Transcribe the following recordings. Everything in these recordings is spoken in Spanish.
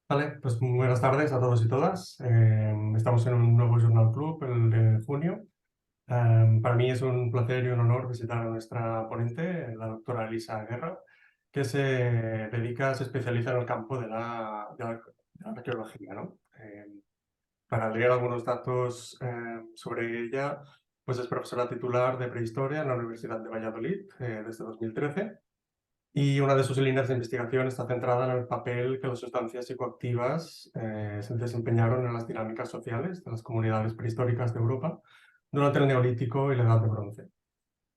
Vale, pues buenas tardes a todos y todas. Estamos en un nuevo Journal Club, el de junio. Para mí es un placer y un honor visitar a nuestra ponente, la doctora Elisa Guerra, que se especializa en el campo de la arqueología, ¿no? Para leer algunos datos sobre ella, pues es profesora titular de prehistoria en la Universidad de Valladolid desde 2013. Y una de sus líneas de investigación está centrada en el papel que las sustancias psicoactivas se desempeñaron en las dinámicas sociales de las comunidades prehistóricas de Europa durante el Neolítico y la Edad de Bronce.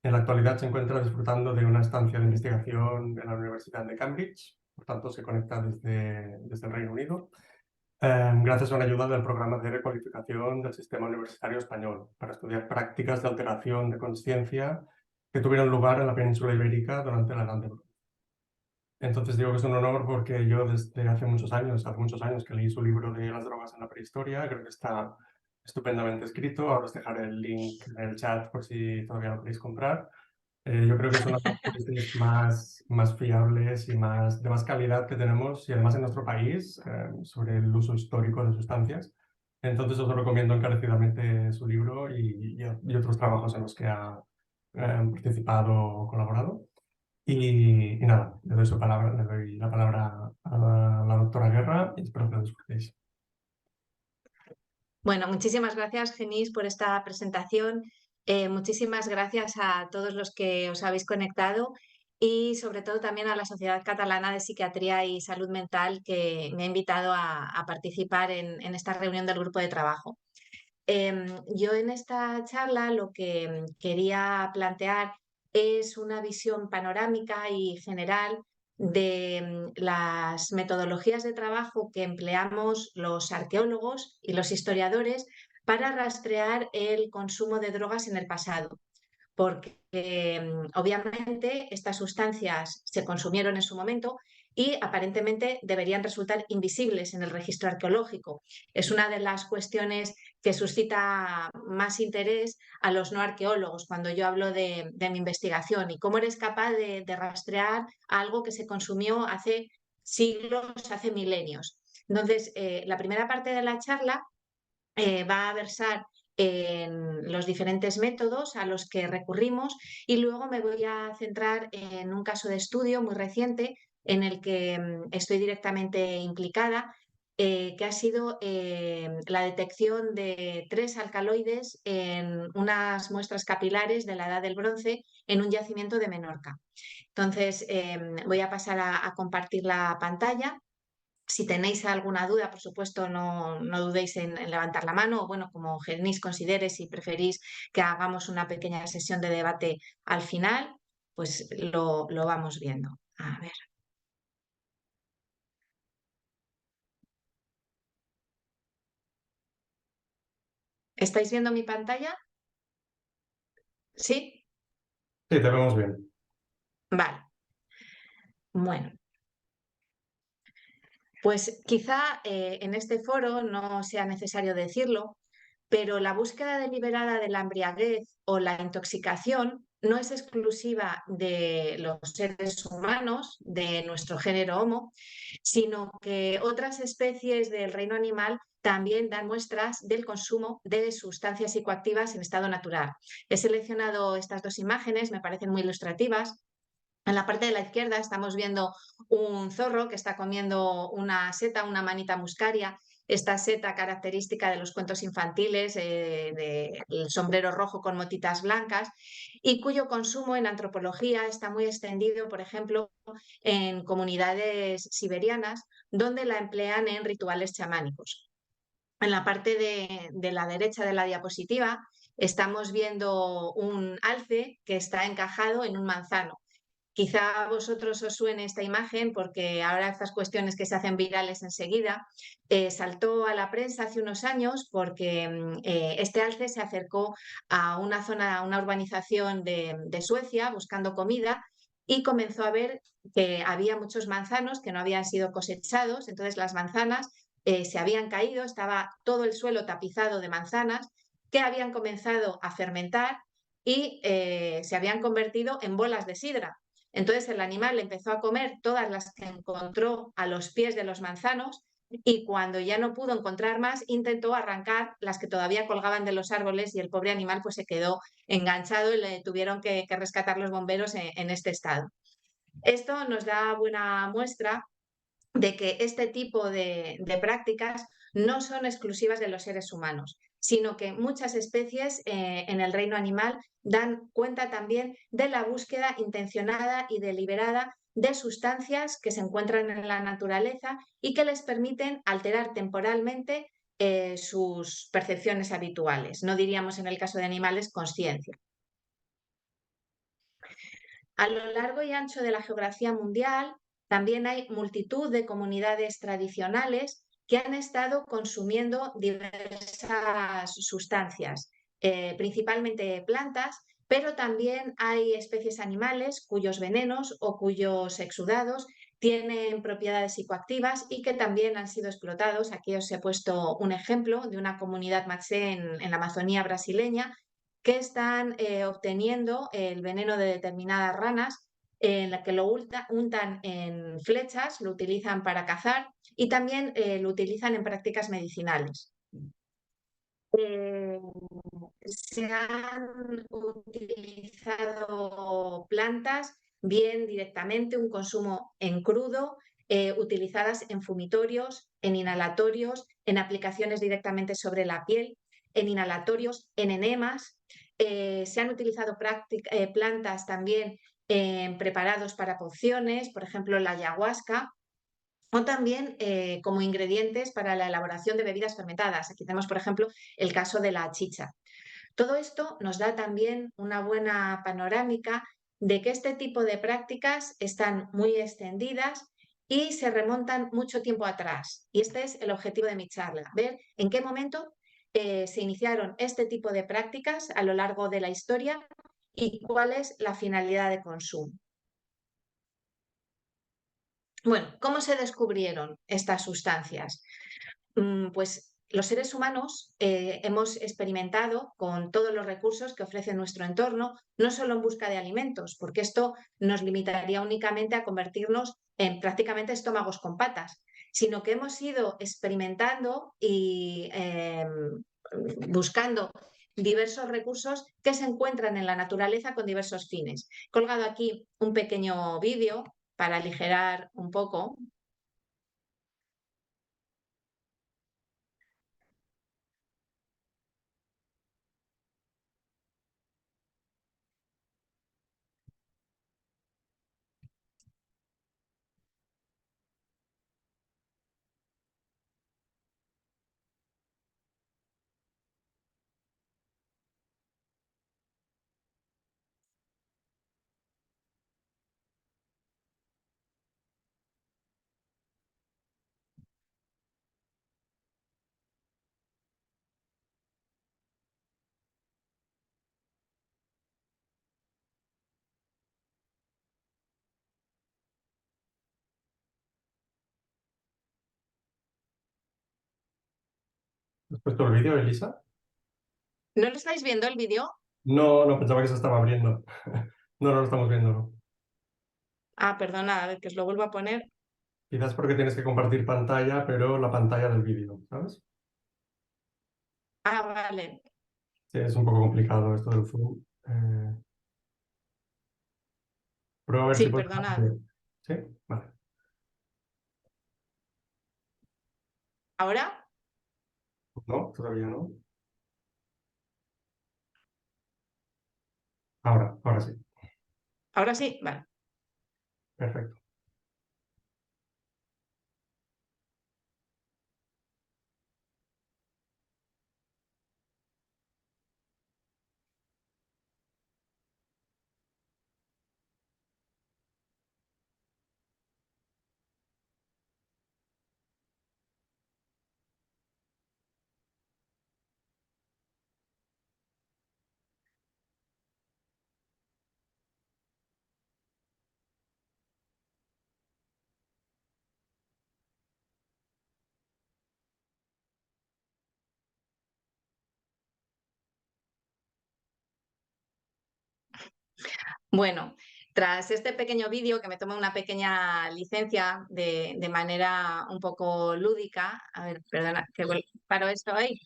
En la actualidad se encuentra disfrutando de una estancia de investigación en la Universidad de Cambridge, por tanto se conecta desde el Reino Unido, gracias a una ayuda del programa de recualificación del sistema universitario español para estudiar prácticas de alteración de conciencia que tuvieron lugar en la península ibérica durante la Edad de Bronce. Entonces digo que es un honor porque yo desde hace muchos años que leí su libro de las drogas en la prehistoria, creo que está estupendamente escrito. Ahora os dejaré el link en el chat por si todavía lo queréis comprar. Yo creo que es una de las fuentes más fiables y de más calidad que tenemos, y además en nuestro país, sobre el uso histórico de sustancias. Entonces os recomiendo encarecidamente su libro y otros trabajos en los que ha participado o colaborado. Y nada, le doy la palabra a la doctora Guerra y espero que lo disfrutéis. Bueno, muchísimas gracias, Genís, por esta presentación. Muchísimas gracias a todos los que os habéis conectado y sobre todo también a la Sociedad Catalana de Psiquiatría y Salud Mental que me ha invitado a participar en esta reunión del grupo de trabajo. Yo en esta charla lo que quería plantear es una visión panorámica y general de las metodologías de trabajo que empleamos los arqueólogos y los historiadores para rastrear el consumo de drogas en el pasado. Porque obviamente estas sustancias se consumieron en su momento y aparentemente deberían resultar invisibles en el registro arqueológico. Es una de las cuestiones que suscita más interés a los no arqueólogos cuando yo hablo de mi investigación y cómo eres capaz de rastrear algo que se consumió hace siglos, hace milenios. Entonces, la primera parte de la charla va a versar en los diferentes métodos a los que recurrimos y luego me voy a centrar en un caso de estudio muy reciente en el que estoy directamente implicada, que ha sido la detección de 3 alcaloides en unas muestras capilares de la Edad del Bronce en un yacimiento de Menorca. Entonces, voy a pasar a compartir la pantalla. Si tenéis alguna duda, por supuesto, no dudéis en levantar la mano o, bueno, como Genís considere, si preferís que hagamos una pequeña sesión de debate al final, pues lo vamos viendo. A ver. ¿Estáis viendo mi pantalla? ¿Sí? Sí, te vemos bien. Vale. Bueno, pues quizá en este foro no sea necesario decirlo, pero la búsqueda deliberada de la embriaguez o la intoxicación no es exclusiva de los seres humanos, de nuestro género Homo, sino que otras especies del reino animal también dan muestras del consumo de sustancias psicoactivas en estado natural. He seleccionado estas 2 imágenes, me parecen muy ilustrativas. En la parte de la izquierda estamos viendo un zorro que está comiendo una seta, una manita muscaria. Esta seta característica de los cuentos infantiles, del sombrero rojo con motitas blancas, y cuyo consumo en antropología está muy extendido, por ejemplo, en comunidades siberianas, donde la emplean en rituales chamánicos. En la parte de la derecha de la diapositiva estamos viendo un alce que está encajado en un manzano. Quizá a vosotros os suene esta imagen porque ahora estas cuestiones que se hacen virales enseguida, saltó a la prensa hace unos años porque este alce se acercó a una zona, a una urbanización de Suecia buscando comida y comenzó a ver que había muchos manzanos que no habían sido cosechados, entonces las manzanas se habían caído, estaba todo el suelo tapizado de manzanas que habían comenzado a fermentar y se habían convertido en bolas de sidra. Entonces el animal empezó a comer todas las que encontró a los pies de los manzanos y cuando ya no pudo encontrar más, intentó arrancar las que todavía colgaban de los árboles y el pobre animal pues se quedó enganchado y le tuvieron que rescatar los bomberos en este estado. Esto nos da buena muestra de que este tipo de prácticas no son exclusivas de los seres humanos, sino que muchas especies en el reino animal dan cuenta también de la búsqueda intencionada y deliberada de sustancias que se encuentran en la naturaleza y que les permiten alterar temporalmente sus percepciones habituales. No diríamos en el caso de animales conciencia. A lo largo y ancho de la geografía mundial, también hay multitud de comunidades tradicionales que han estado consumiendo diversas sustancias, principalmente plantas, pero también hay especies animales cuyos venenos o cuyos exudados tienen propiedades psicoactivas y que también han sido explotados. Aquí os he puesto un ejemplo de una comunidad Matsé en la Amazonía brasileña que están obteniendo el veneno de determinadas ranas, en la que lo untan en flechas, lo utilizan para cazar y también lo utilizan en prácticas medicinales. Eh, Se han utilizado plantas bien directamente, un consumo en crudo, utilizadas en fumitorios, en inhalatorios, en aplicaciones directamente sobre la piel, en inhalatorios, en enemas. Se han utilizado plantas también en preparados para pociones, por ejemplo la ayahuasca, o también como ingredientes para la elaboración de bebidas fermentadas. Aquí tenemos, por ejemplo, el caso de la chicha. Todo esto nos da también una buena panorámica de que este tipo de prácticas están muy extendidas y se remontan mucho tiempo atrás. Y este es el objetivo de mi charla, ver en qué momento se iniciaron este tipo de prácticas a lo largo de la historia y cuál es la finalidad de consumo. Bueno, ¿cómo se descubrieron estas sustancias? Pues los seres humanos hemos experimentado con todos los recursos que ofrece nuestro entorno, no solo en busca de alimentos, porque esto nos limitaría únicamente a convertirnos en prácticamente estómagos con patas, sino que hemos ido experimentando y buscando diversos recursos que se encuentran en la naturaleza con diversos fines. He colgado aquí un pequeño vídeo para aligerar un poco. ¿Has puesto el vídeo, Elisa? ¿No lo estáis viendo el vídeo? No, no, pensaba que se estaba abriendo. No, no lo estamos viendo, no. Ah, perdona, a ver, que os lo vuelvo a poner. Quizás porque tienes que compartir pantalla, pero la pantalla del vídeo, ¿sabes? Ah, vale. Sí, es un poco complicado esto del Zoom. Prueba a ver si Sí, puedes perdona. compartir. ¿Sí? Vale. ¿Ahora? No, todavía no. Ahora sí. ¿Ahora sí? Vale. Perfecto. Bueno, Tras este pequeño vídeo, que me toma una pequeña licencia de manera un poco lúdica, a ver, perdona, que paro esto ahí.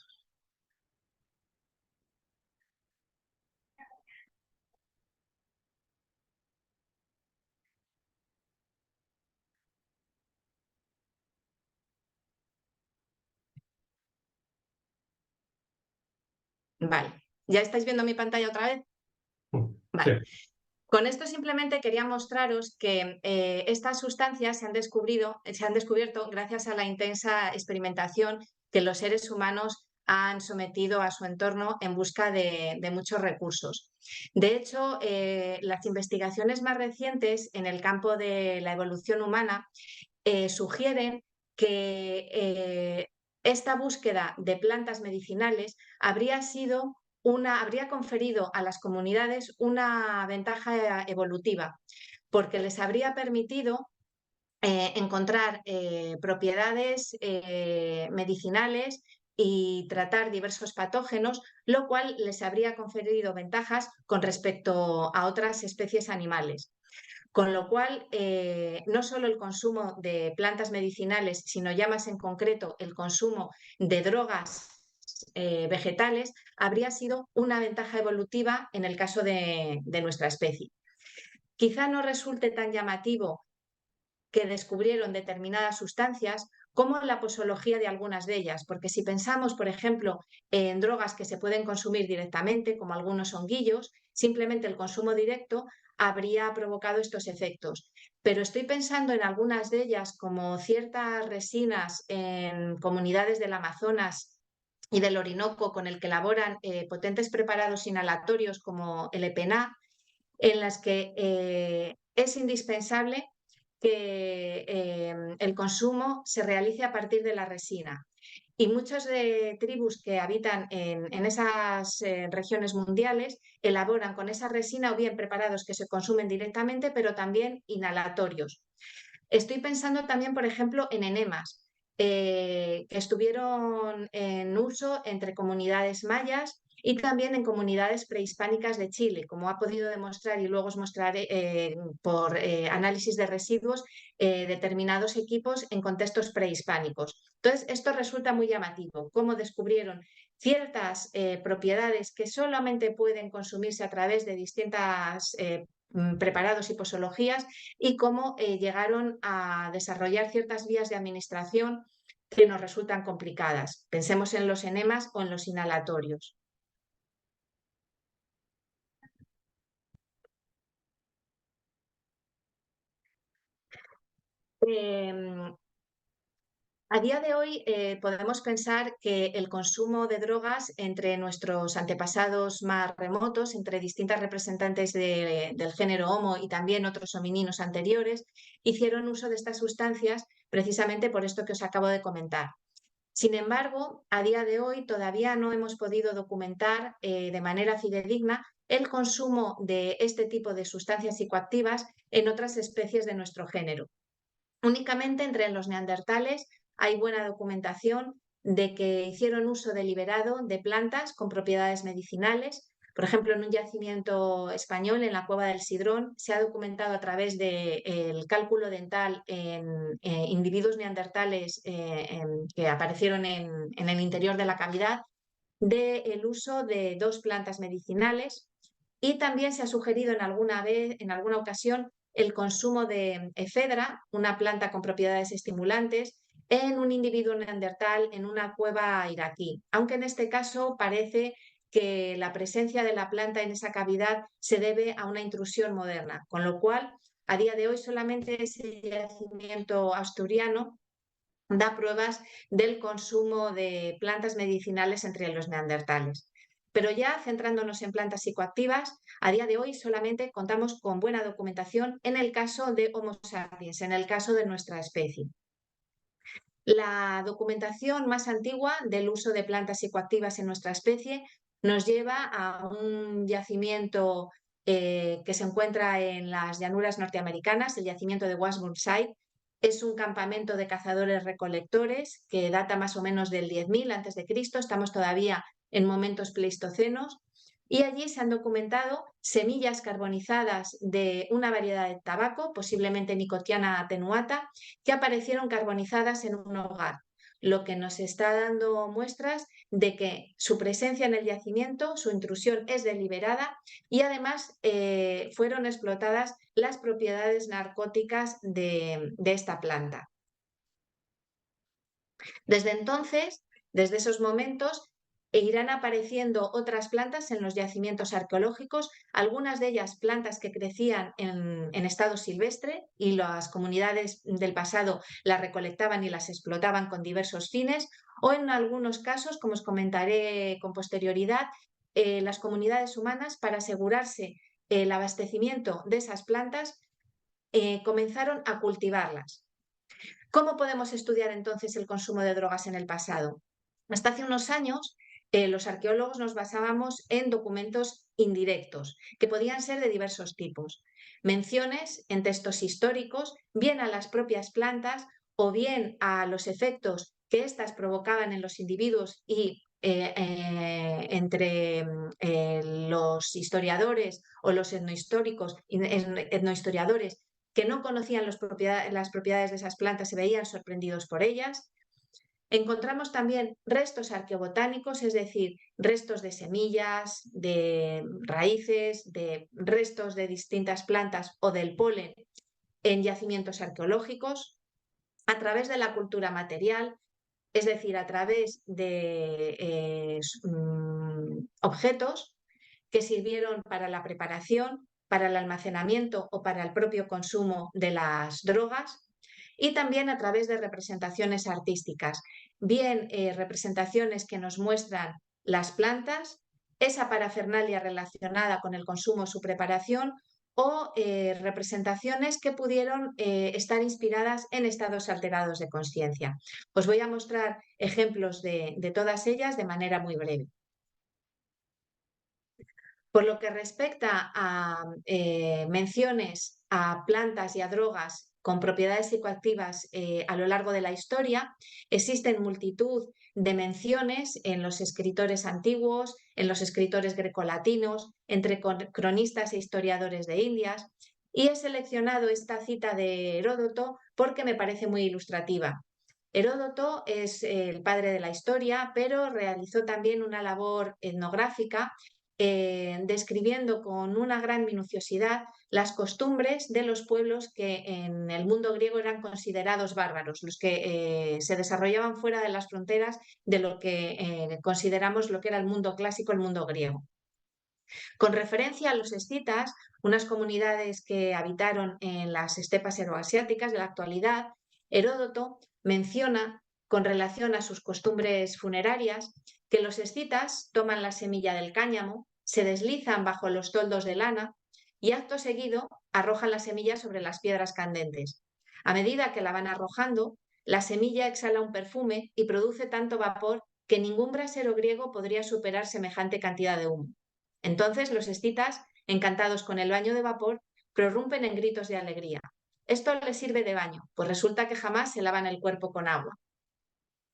Vale, ¿ya estáis viendo mi pantalla otra vez? Sí. Vale. Con esto simplemente quería mostraros que estas sustancias se han descubierto gracias a la intensa experimentación que los seres humanos han sometido a su entorno en busca de muchos recursos. De hecho, las investigaciones más recientes en el campo de la evolución humana sugieren que esta búsqueda de plantas medicinales habría conferido a las comunidades una ventaja evolutiva, porque les habría permitido encontrar propiedades medicinales y tratar diversos patógenos, lo cual les habría conferido ventajas con respecto a otras especies animales. Con lo cual, no solo el consumo de plantas medicinales, sino ya más en concreto el consumo de drogas vegetales, habría sido una ventaja evolutiva en el caso de nuestra especie. Quizá no resulte tan llamativo que descubrieron determinadas sustancias como la posología de algunas de ellas, porque si pensamos, por ejemplo, en drogas que se pueden consumir directamente, como algunos honguillos, simplemente el consumo directo habría provocado estos efectos. Pero estoy pensando en algunas de ellas, como ciertas resinas en comunidades del Amazonas y del Orinoco, con el que elaboran potentes preparados inhalatorios como el EPENA, en las que es indispensable que el consumo se realice a partir de la resina. Y muchas de tribus que habitan en esas regiones mundiales elaboran con esa resina o bien preparados que se consumen directamente, pero también inhalatorios. Estoy pensando también, por ejemplo, en enemas, que estuvieron en uso entre comunidades mayas y también en comunidades prehispánicas de Chile, como ha podido demostrar y luego os mostraré por análisis de residuos determinados equipos en contextos prehispánicos. Entonces, esto resulta muy llamativo, cómo descubrieron ciertas propiedades que solamente pueden consumirse a través de distintas preparados y posologías y cómo llegaron a desarrollar ciertas vías de administración que nos resultan complicadas. Pensemos en los enemas o en los inhalatorios. A día de hoy podemos pensar que el consumo de drogas entre nuestros antepasados más remotos, entre distintas representantes del género Homo y también otros homininos anteriores, hicieron uso de estas sustancias precisamente por esto que os acabo de comentar. Sin embargo, a día de hoy todavía no hemos podido documentar de manera fidedigna el consumo de este tipo de sustancias psicoactivas en otras especies de nuestro género. Únicamente entre los neandertales hay buena documentación de que hicieron uso deliberado de plantas con propiedades medicinales. Por ejemplo, en un yacimiento español, en la Cueva del Sidrón, se ha documentado a través del cálculo dental en individuos neandertales que aparecieron en el interior de la cavidad del uso de dos plantas medicinales y también se ha sugerido en alguna ocasión, el consumo de efedra, una planta con propiedades estimulantes, en un individuo neandertal en una cueva iraquí, aunque en este caso parece que la presencia de la planta en esa cavidad se debe a una intrusión moderna, con lo cual a día de hoy solamente ese yacimiento asturiano da pruebas del consumo de plantas medicinales entre los neandertales. Pero ya centrándonos en plantas psicoactivas, a día de hoy solamente contamos con buena documentación en el caso de Homo sapiens, en el caso de nuestra especie. La documentación más antigua del uso de plantas psicoactivas en nuestra especie nos lleva a un yacimiento que se encuentra en las llanuras norteamericanas, el yacimiento de Washburn Site. Es un campamento de cazadores-recolectores que data más o menos del 10.000 a.C. Estamos todavía en momentos pleistocenos. y allí se han documentado semillas carbonizadas de una variedad de tabaco, posiblemente Nicotiana attenuata, que aparecieron carbonizadas en un hogar, lo que nos está dando muestras de que su presencia en el yacimiento, su intrusión es deliberada y además fueron explotadas las propiedades narcóticas de esta planta. Desde entonces, desde esos momentos, irán apareciendo otras plantas en los yacimientos arqueológicos, algunas de ellas plantas que crecían en estado silvestre y las comunidades del pasado las recolectaban y las explotaban con diversos fines, o en algunos casos, como os comentaré con posterioridad, las comunidades humanas, para asegurarse el abastecimiento de esas plantas, comenzaron a cultivarlas. ¿Cómo podemos estudiar entonces el consumo de drogas en el pasado? Hasta hace unos años, los arqueólogos nos basábamos en documentos indirectos, que podían ser de diversos tipos. Menciones en textos históricos, bien a las propias plantas o bien a los efectos que éstas provocaban en los individuos y entre los historiadores o los etnohistoriadores que no conocían las propiedades de esas plantas se veían sorprendidos por ellas. Encontramos también restos arqueobotánicos, es decir, restos de semillas, de raíces, de restos de distintas plantas o del polen en yacimientos arqueológicos, a través de la cultura material, es decir, a través de objetos que sirvieron para la preparación, para el almacenamiento o para el propio consumo de las drogas, y también a través de representaciones artísticas, bien representaciones que nos muestran las plantas, esa parafernalia relacionada con el consumo o su preparación, o representaciones que pudieron estar inspiradas en estados alterados de conciencia. Os voy a mostrar ejemplos de todas ellas de manera muy breve. Por lo que respecta a menciones a plantas y a drogas con propiedades psicoactivas a lo largo de la historia, existen multitud de menciones en los escritores antiguos, en los escritores grecolatinos, entre cronistas e historiadores de Indias, y he seleccionado esta cita de Heródoto porque me parece muy ilustrativa. Heródoto es el padre de la historia, pero realizó también una labor etnográfica describiendo con una gran minuciosidad las costumbres de los pueblos que en el mundo griego eran considerados bárbaros, los que se desarrollaban fuera de las fronteras de lo que consideramos lo que era el mundo clásico, el mundo griego. Con referencia a los escitas, unas comunidades que habitaron en las estepas euroasiáticas de la actualidad, Heródoto menciona, con relación a sus costumbres funerarias, que los escitas toman la semilla del cáñamo, se deslizan bajo los toldos de lana y acto seguido arrojan la semilla sobre las piedras candentes. A medida que la van arrojando, la semilla exhala un perfume y produce tanto vapor que ningún brasero griego podría superar semejante cantidad de humo. Entonces los escitas, encantados con el baño de vapor, prorrumpen en gritos de alegría. Esto les sirve de baño, pues resulta que jamás se lavan el cuerpo con agua.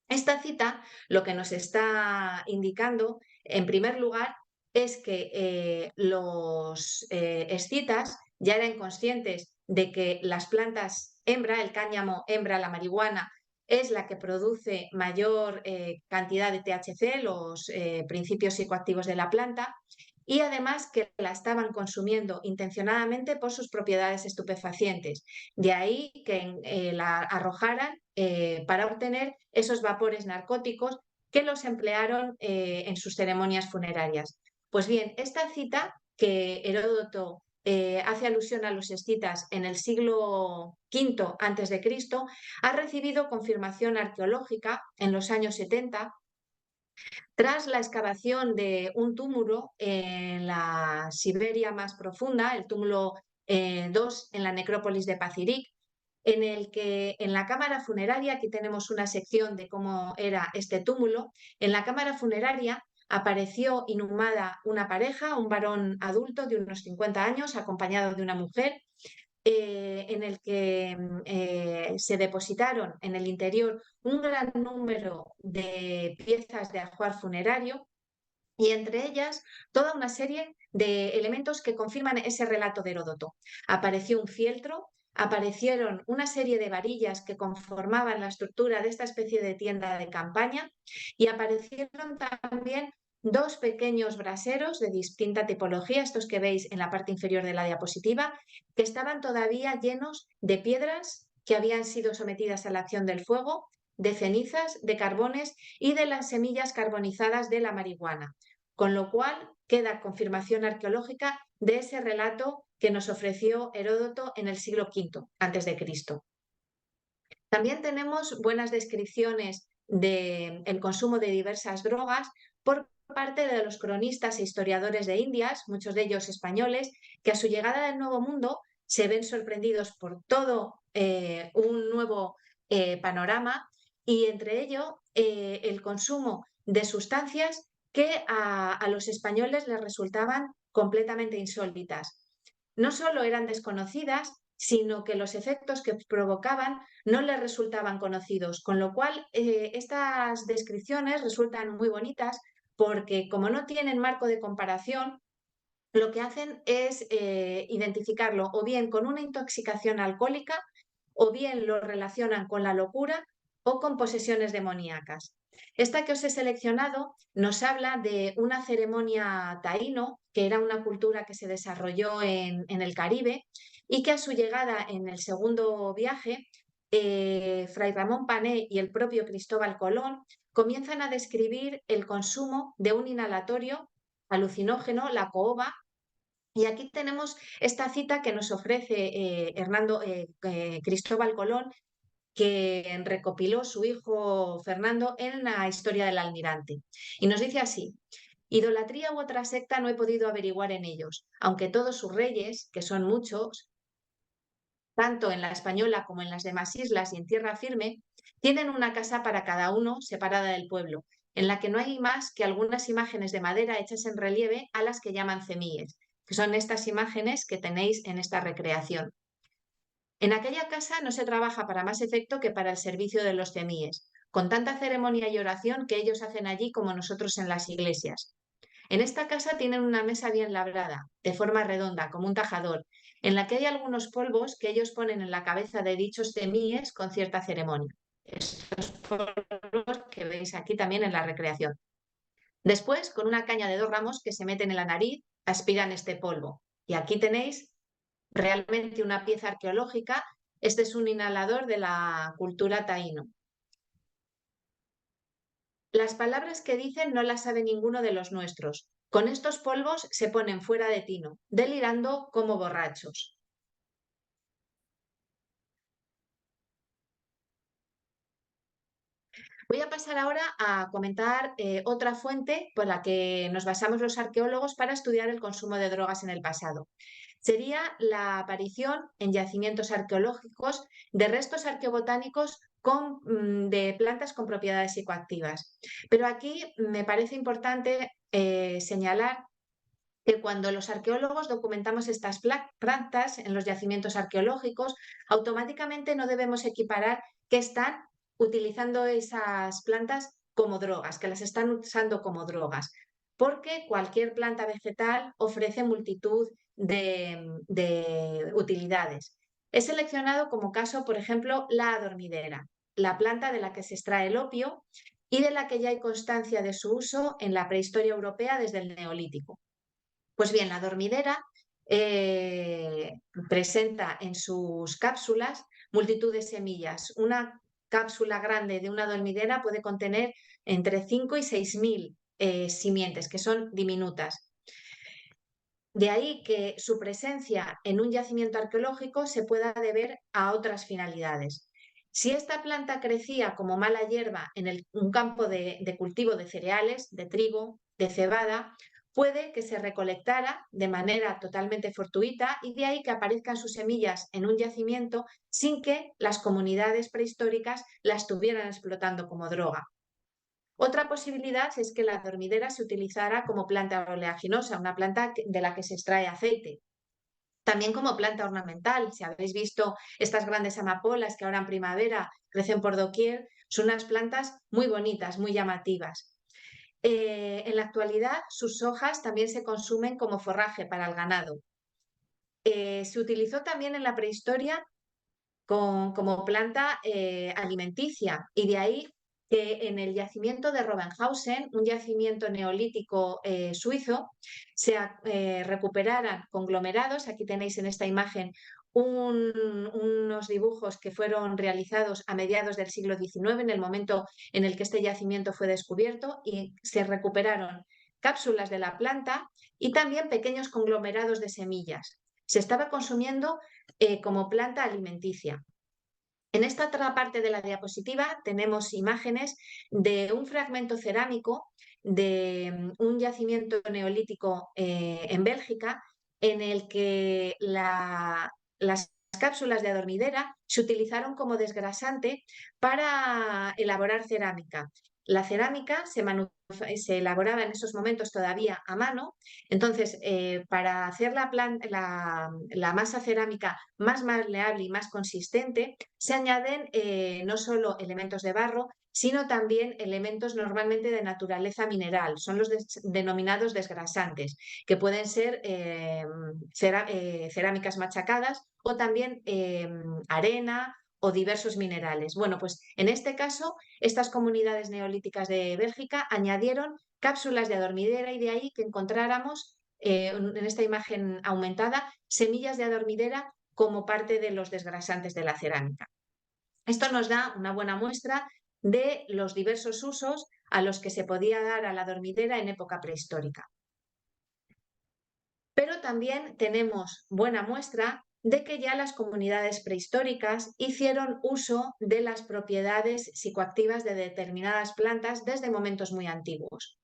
Esta cita lo que nos está indicando, en primer lugar, es que los escitas ya eran conscientes de que las plantas hembra, el cáñamo hembra, la marihuana, es la que produce mayor cantidad de THC, los principios psicoactivos de la planta, y además que la estaban consumiendo intencionadamente por sus propiedades estupefacientes. De ahí que la arrojaran para obtener esos vapores narcóticos que los emplearon en sus ceremonias funerarias. Pues bien, esta cita que Heródoto hace alusión a los escitas en el siglo V a.C., ha recibido confirmación arqueológica en los años 70 tras la excavación de un túmulo en la Siberia más profunda, el túmulo 2 en la necrópolis de Pacirik, en el que en la cámara funeraria, aquí tenemos una sección de cómo era este túmulo, en la cámara funeraria apareció inhumada una pareja, un varón adulto de unos 50 años, acompañado de una mujer, en el que se depositaron en el interior un gran número de piezas de ajuar funerario y entre ellas toda una serie de elementos que confirman ese relato de Heródoto. Apareció un fieltro, aparecieron una serie de varillas que conformaban la estructura de esta especie de tienda de campaña y aparecieron también dos pequeños braseros de distinta tipología, estos que veis en la parte inferior de la diapositiva, que estaban todavía llenos de piedras que habían sido sometidas a la acción del fuego, de cenizas, de carbones y de las semillas carbonizadas de la marihuana, con lo cual queda confirmación arqueológica de ese relato que nos ofreció Heródoto en el siglo V a.C. También tenemos buenas descripciones del consumo de diversas drogas por parte de los cronistas e historiadores de Indias, muchos de ellos españoles, que a su llegada del Nuevo Mundo se ven sorprendidos por todo un nuevo panorama y entre ello el consumo de sustancias que a los españoles les resultaban completamente insólitas. No solo eran desconocidas, sino que los efectos que provocaban no les resultaban conocidos, con lo cual estas descripciones resultan muy bonitas porque como no tienen marco de comparación, lo que hacen es identificarlo o bien con una intoxicación alcohólica o bien lo relacionan con la locura o con posesiones demoníacas. Esta que os he seleccionado nos habla de una ceremonia taíno, que era una cultura que se desarrolló en el Caribe y que a su llegada en el segundo viaje, Fray Ramón Pané y el propio Cristóbal Colón comienzan a describir el consumo de un inhalatorio alucinógeno, la caoba, y aquí tenemos esta cita que nos ofrece Cristóbal Colón, que recopiló su hijo Fernando en la historia del almirante. Y nos dice así: idolatría u otra secta no he podido averiguar en ellos, aunque todos sus reyes, que son muchos, tanto en la Española como en las demás islas y en tierra firme, tienen una casa para cada uno separada del pueblo, en la que no hay más que algunas imágenes de madera hechas en relieve a las que llaman cemíes, que son estas imágenes que tenéis en esta recreación. En aquella casa no se trabaja para más efecto que para el servicio de los cemíes, con tanta ceremonia y oración que ellos hacen allí como nosotros en las iglesias. En esta casa tienen una mesa bien labrada, de forma redonda, como un tajador, en la que hay algunos polvos que ellos ponen en la cabeza de dichos temíes con cierta ceremonia. Estos polvos que veis aquí también en la recreación. Después, con una caña de 2 ramos que se meten en la nariz, aspiran este polvo. Y aquí tenéis realmente una pieza arqueológica. Este es un inhalador de la cultura taíno. Las palabras que dicen no las sabe ninguno de los nuestros. Con estos polvos se ponen fuera de tino, delirando como borrachos. Voy a pasar ahora a comentar otra fuente por la que nos basamos los arqueólogos para estudiar el consumo de drogas en el pasado. Sería la aparición en yacimientos arqueológicos de restos arqueobotánicos de plantas con propiedades psicoactivas. Pero aquí me parece importante señalar que cuando los arqueólogos documentamos estas plantas en los yacimientos arqueológicos, automáticamente no debemos equiparar que están utilizando esas plantas como drogas, que las están usando como drogas, porque cualquier planta vegetal ofrece multitud de utilidades. He seleccionado como caso, por ejemplo, la adormidera, la planta de la que se extrae el opio y de la que ya hay constancia de su uso en la prehistoria europea desde el Neolítico. Pues bien, la dormidera presenta en sus cápsulas multitud de semillas. Una cápsula grande de una dormidera puede contener entre 5 y 6.000 simientes, que son diminutas. De ahí que su presencia en un yacimiento arqueológico se pueda deber a otras finalidades. Si esta planta crecía como mala hierba en un campo de cultivo de cereales, de trigo, de cebada, puede que se recolectara de manera totalmente fortuita y de ahí que aparezcan sus semillas en un yacimiento sin que las comunidades prehistóricas la estuvieran explotando como droga. Otra posibilidad es que la dormidera se utilizara como planta oleaginosa, una planta de la que se extrae aceite. También como planta ornamental. Si habéis visto estas grandes amapolas que ahora en primavera crecen por doquier, son unas plantas muy bonitas, muy llamativas. En la actualidad, sus hojas también se consumen como forraje para el ganado. Se utilizó también en la prehistoria como planta alimenticia, y de ahí que en el yacimiento de Robenhausen, un yacimiento neolítico suizo, se recuperaran conglomerados. Aquí tenéis en esta imagen unos dibujos que fueron realizados a mediados del siglo XIX, en el momento en el que este yacimiento fue descubierto, y se recuperaron cápsulas de la planta y también pequeños conglomerados de semillas. Se estaba consumiendo como planta alimenticia. En esta otra parte de la diapositiva tenemos imágenes de un fragmento cerámico de un yacimiento neolítico en Bélgica, en el que las cápsulas de adormidera se utilizaron como desgrasante para elaborar cerámica. La cerámica se elaboraba en esos momentos todavía a mano. Entonces, para hacer la masa cerámica más maleable y más consistente, se añaden no solo elementos de barro, sino también elementos normalmente de naturaleza mineral. Son los denominados desgrasantes, que pueden ser cerámicas machacadas o también arena o diversos minerales. Bueno, pues en este caso, estas comunidades neolíticas de Bélgica añadieron cápsulas de adormidera, y de ahí que encontráramos en esta imagen aumentada semillas de adormidera como parte de los desgrasantes de la cerámica. Esto nos da una buena muestra de los diversos usos a los que se podía dar a la adormidera en época prehistórica. Pero también tenemos buena muestra de que ya las comunidades prehistóricas hicieron uso de las propiedades psicoactivas de determinadas plantas desde momentos muy antiguos.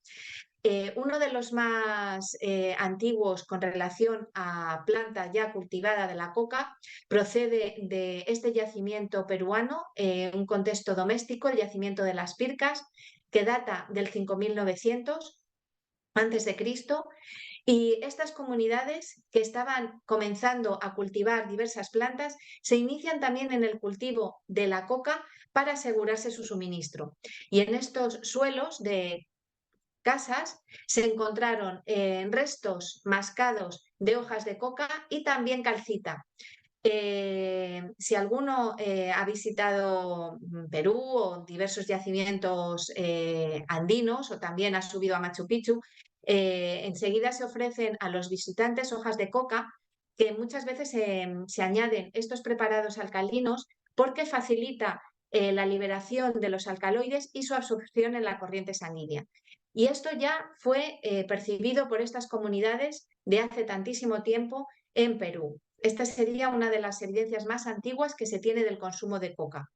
Uno de los más antiguos con relación a planta ya cultivada de la coca procede de este yacimiento peruano, un contexto doméstico, el yacimiento de Las Pircas, que data del 5900 a.C., y estas comunidades que estaban comenzando a cultivar diversas plantas se inician también en el cultivo de la coca para asegurarse su suministro. Y en estos suelos de casas se encontraron restos mascados de hojas de coca y también calcita. Si alguno ha visitado Perú o diversos yacimientos andinos, o también ha subido a Machu Picchu, enseguida se ofrecen a los visitantes hojas de coca, que muchas veces se añaden estos preparados alcalinos porque facilita la liberación de los alcaloides y su absorción en la corriente sanguínea. Y esto ya fue percibido por estas comunidades de hace tantísimo tiempo en Perú. Esta sería una de las evidencias más antiguas que se tiene del consumo de coca.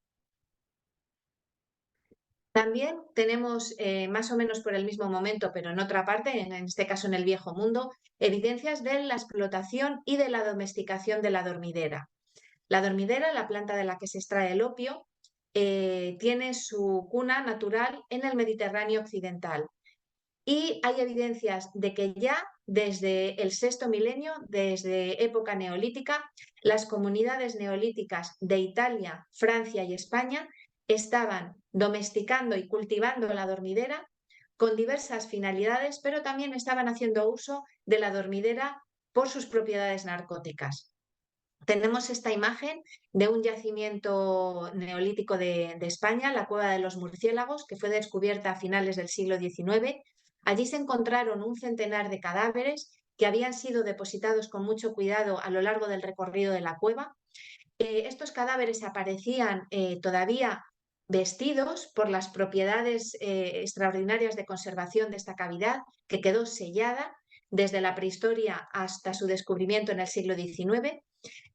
También tenemos, más o menos por el mismo momento, pero en otra parte, en este caso en el Viejo Mundo, evidencias de la explotación y de la domesticación de la dormidera. La dormidera, la planta de la que se extrae el opio, tiene su cuna natural en el Mediterráneo occidental. Y hay evidencias de que ya desde el sexto milenio, desde época neolítica, las comunidades neolíticas de Italia, Francia y España estaban domesticando y cultivando la dormidera con diversas finalidades, pero también estaban haciendo uso de la dormidera por sus propiedades narcóticas. Tenemos esta imagen de un yacimiento neolítico de España, la Cueva de los Murciélagos, que fue descubierta a finales del siglo XIX. Allí se encontraron un centenar de cadáveres que habían sido depositados con mucho cuidado a lo largo del recorrido de la cueva. Estos cadáveres aparecían todavía vestidos por las propiedades extraordinarias de conservación de esta cavidad, que quedó sellada desde la prehistoria hasta su descubrimiento en el siglo XIX.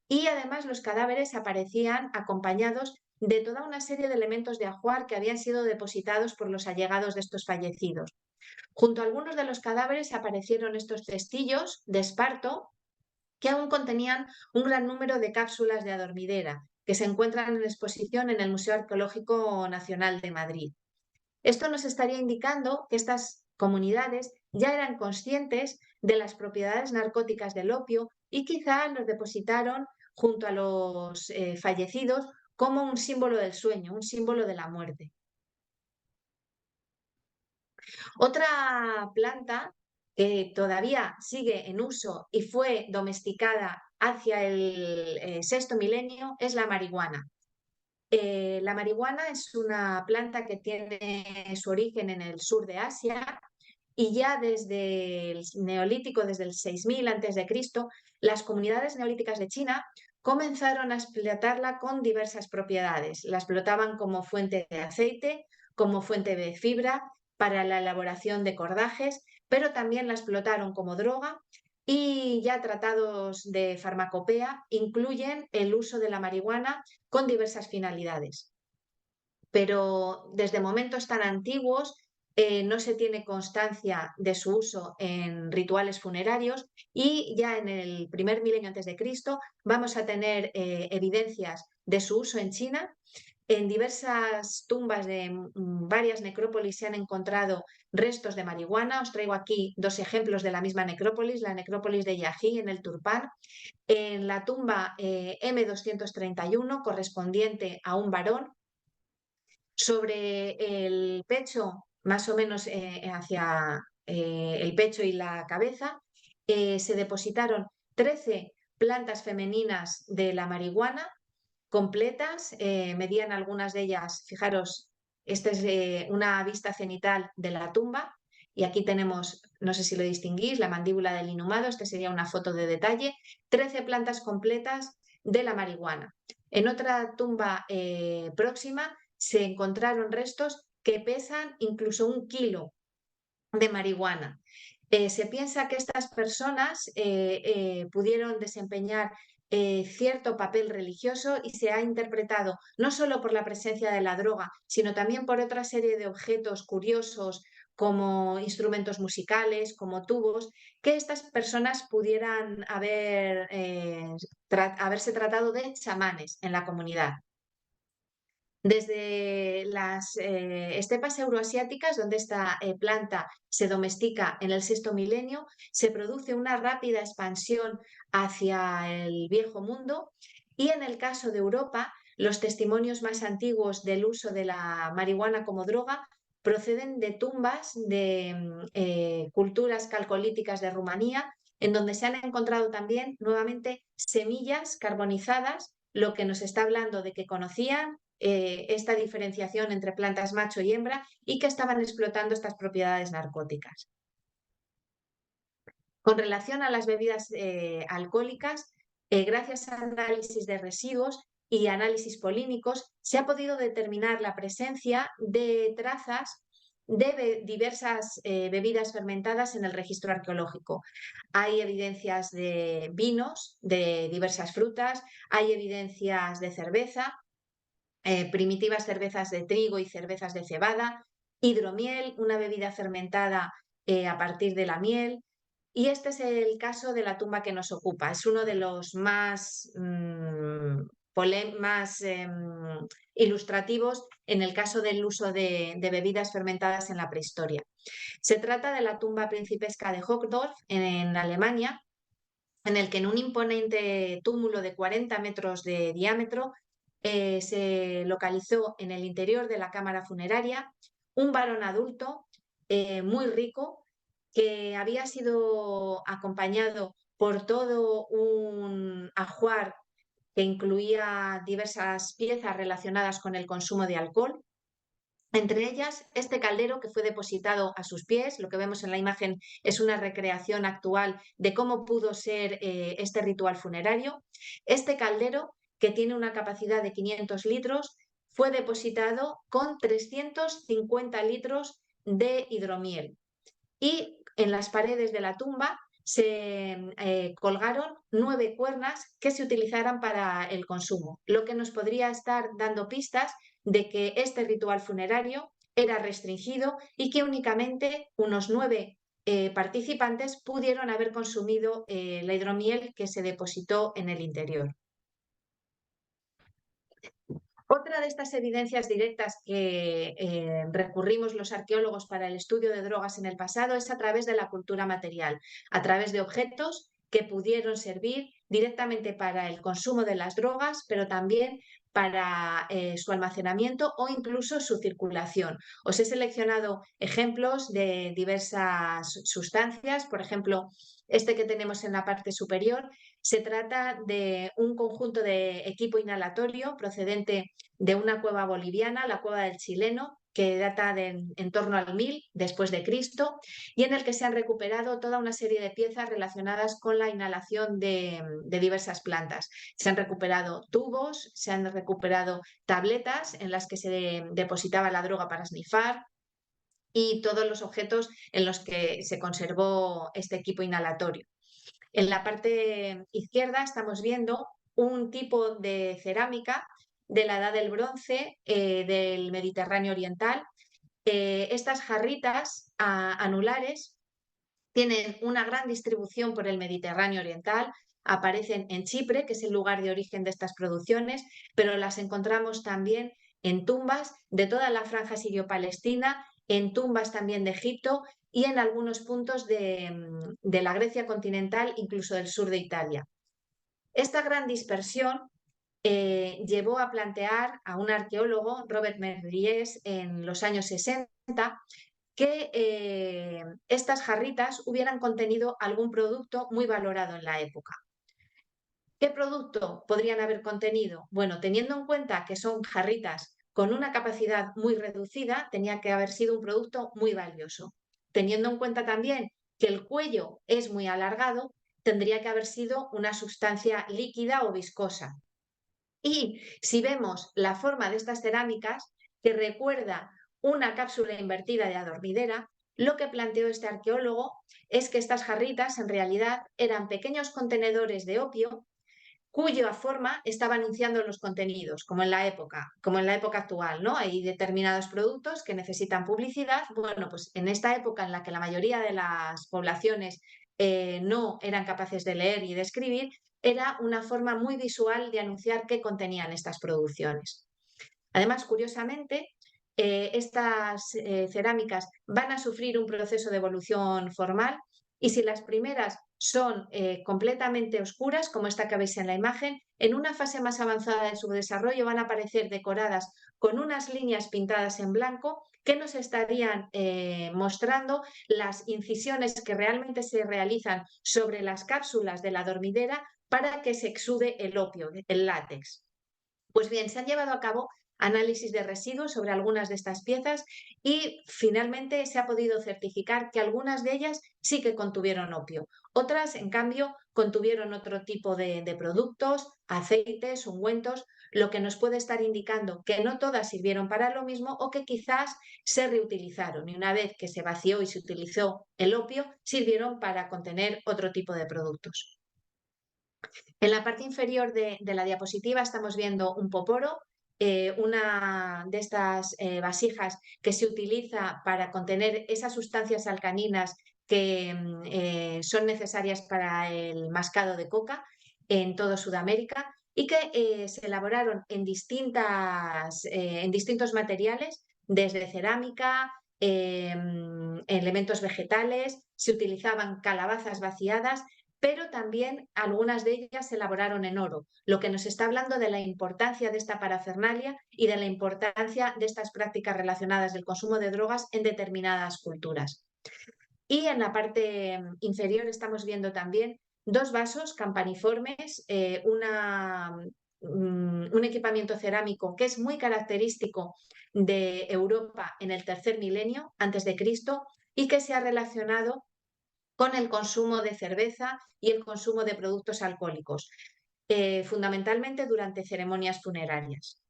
Y además los cadáveres aparecían acompañados de toda una serie de elementos de ajuar que habían sido depositados por los allegados de estos fallecidos. Junto a algunos de los cadáveres aparecieron estos cestillos de esparto que aún contenían un gran número de cápsulas de adormidera que se encuentran en exposición en el Museo Arqueológico Nacional de Madrid. Esto nos estaría indicando que estas comunidades ya eran conscientes de las propiedades narcóticas del opio y quizá los depositaron junto a los fallecidos como un símbolo del sueño, un símbolo de la muerte. Otra planta que todavía sigue en uso y fue domesticada hacia el sexto milenio es la marihuana. La marihuana es una planta que tiene su origen en el sur de Asia y ya desde el neolítico, desde el 6000 a.C., las comunidades neolíticas de China comenzaron a explotarla con diversas propiedades. La explotaban como fuente de aceite, como fuente de fibra, para la elaboración de cordajes, pero también la explotaron como droga y ya tratados de farmacopea incluyen el uso de la marihuana con diversas finalidades. Pero desde momentos tan antiguos no se tiene constancia de su uso en rituales funerarios y ya en el primer milenio antes de Cristo vamos a tener evidencias de su uso en China. En diversas tumbas de varias necrópolis se han encontrado restos de marihuana. Os traigo aquí dos ejemplos de la misma necrópolis, la necrópolis de Yají en el Turpán. En la tumba M231, correspondiente a un varón, sobre el pecho, más o menos hacia el pecho y la cabeza, se depositaron 13 plantas femeninas de la marihuana completas, medían algunas de ellas, fijaros, esta es una vista cenital de la tumba y aquí tenemos, no sé si lo distinguís, la mandíbula del inhumado, esta sería una foto de detalle, 13 plantas completas de la marihuana. En otra tumba próxima se encontraron restos que pesan incluso 1 kilo de marihuana. Se piensa que estas personas pudieron desempeñar cierto papel religioso y se ha interpretado no solo por la presencia de la droga, sino también por otra serie de objetos curiosos como instrumentos musicales, como tubos, que estas personas pudieran haberse tratado de chamanes en la comunidad. Desde las estepas euroasiáticas, donde esta planta se domestica en el sexto milenio, se produce una rápida expansión hacia el viejo mundo y en el caso de Europa, los testimonios más antiguos del uso de la marihuana como droga proceden de tumbas de culturas calcolíticas de Rumanía, en donde se han encontrado también nuevamente semillas carbonizadas, lo que nos está hablando de que conocían esta diferenciación entre plantas macho y hembra y que estaban explotando estas propiedades narcóticas. Con relación a las bebidas alcohólicas, gracias a análisis de residuos y análisis polímicos, se ha podido determinar la presencia de trazas de diversas bebidas fermentadas en el registro arqueológico. Hay evidencias de vinos, de diversas frutas, hay evidencias de cerveza, primitivas cervezas de trigo y cervezas de cebada, hidromiel, una bebida fermentada a partir de la miel. Y este es el caso de la tumba que nos ocupa. Es uno de los más ilustrativos en el caso del uso de bebidas fermentadas en la prehistoria. Se trata de la tumba principesca de Hockdorf en Alemania, en el que en un imponente túmulo de 40 metros de diámetro se localizó en el interior de la cámara funeraria un varón adulto muy rico que había sido acompañado por todo un ajuar que incluía diversas piezas relacionadas con el consumo de alcohol. Entre ellas, este caldero que fue depositado a sus pies. Lo que vemos en la imagen es una recreación actual de cómo pudo ser este ritual funerario. Este caldero, que tiene una capacidad de 500 litros, fue depositado con 350 litros de hidromiel. Y en las paredes de la tumba se colgaron 9 cuernas que se utilizaran para el consumo, lo que nos podría estar dando pistas de que este ritual funerario era restringido y que únicamente unos 9 participantes pudieron haber consumido la hidromiel que se depositó en el interior. Otra de estas evidencias directas que recurrimos los arqueólogos para el estudio de drogas en el pasado es a través de la cultura material, a través de objetos que pudieron servir directamente para el consumo de las drogas, pero también para su almacenamiento o incluso su circulación. Os he seleccionado ejemplos de diversas sustancias, por ejemplo, este que tenemos en la parte superior. Se trata de un conjunto de equipo inhalatorio procedente de una cueva boliviana, la Cueva del Chileno, que data de en torno al 1000 después de Cristo, y en el que se han recuperado toda una serie de piezas relacionadas con la inhalación de diversas plantas. Se han recuperado tubos, se han recuperado tabletas en las que se depositaba la droga para snifar, y todos los objetos en los que se conservó este equipo inhalatorio. En la parte izquierda estamos viendo un tipo de cerámica de la Edad del Bronce del Mediterráneo Oriental. Estas jarritas anulares tienen una gran distribución por el Mediterráneo Oriental, aparecen en Chipre, que es el lugar de origen de estas producciones, pero las encontramos también en tumbas de toda la franja sirio-palestina, en tumbas también de Egipto y en algunos puntos de la Grecia continental, incluso del sur de Italia. Esta gran dispersión llevó a plantear a un arqueólogo, Robert Merlies, en los años 60, que estas jarritas hubieran contenido algún producto muy valorado en la época. ¿Qué producto podrían haber contenido? Bueno, teniendo en cuenta que son jarritas con una capacidad muy reducida, tenía que haber sido un producto muy valioso. Teniendo en cuenta también que el cuello es muy alargado, tendría que haber sido una sustancia líquida o viscosa. Y si vemos la forma de estas cerámicas, que recuerda una cápsula invertida de adormidera, lo que planteó este arqueólogo es que estas jarritas en realidad eran pequeños contenedores de opio cuya forma estaba anunciando los contenidos, como en la época actual, ¿no? Hay determinados productos que necesitan publicidad. Bueno, pues en esta época en la que la mayoría de las poblaciones no eran capaces de leer y de escribir, era una forma muy visual de anunciar qué contenían estas producciones. Además, curiosamente, estas cerámicas van a sufrir un proceso de evolución formal, y si las primeras son completamente oscuras, como esta que veis en la imagen, en una fase más avanzada de su desarrollo van a aparecer decoradas con unas líneas pintadas en blanco que nos estarían mostrando las incisiones que realmente se realizan sobre las cápsulas de la dormidera para que se exude el opio, el látex. Pues bien, se han llevado a cabo análisis de residuos sobre algunas de estas piezas y finalmente se ha podido certificar que algunas de ellas sí que contuvieron opio. Otras, en cambio, contuvieron otro tipo de productos, aceites, ungüentos, lo que nos puede estar indicando que no todas sirvieron para lo mismo o que quizás se reutilizaron, y una vez que se vació y se utilizó el opio, sirvieron para contener otro tipo de productos. En la parte inferior de la diapositiva estamos viendo un poporo, una de estas vasijas que se utiliza para contener esas sustancias alcalinas que son necesarias para el mascado de coca en todo Sudamérica, y que se elaboraron en distintos materiales, desde cerámica, elementos vegetales, se utilizaban calabazas vaciadas, pero también algunas de ellas se elaboraron en oro, lo que nos está hablando de la importancia de esta parafernalia y de la importancia de estas prácticas relacionadas del consumo de drogas en determinadas culturas. Y en la parte inferior estamos viendo también dos vasos campaniformes, un equipamiento cerámico que es muy característico de Europa en el tercer milenio antes de Cristo y que se ha relacionado con el consumo de cerveza y el consumo de productos alcohólicos, fundamentalmente durante ceremonias funerarias.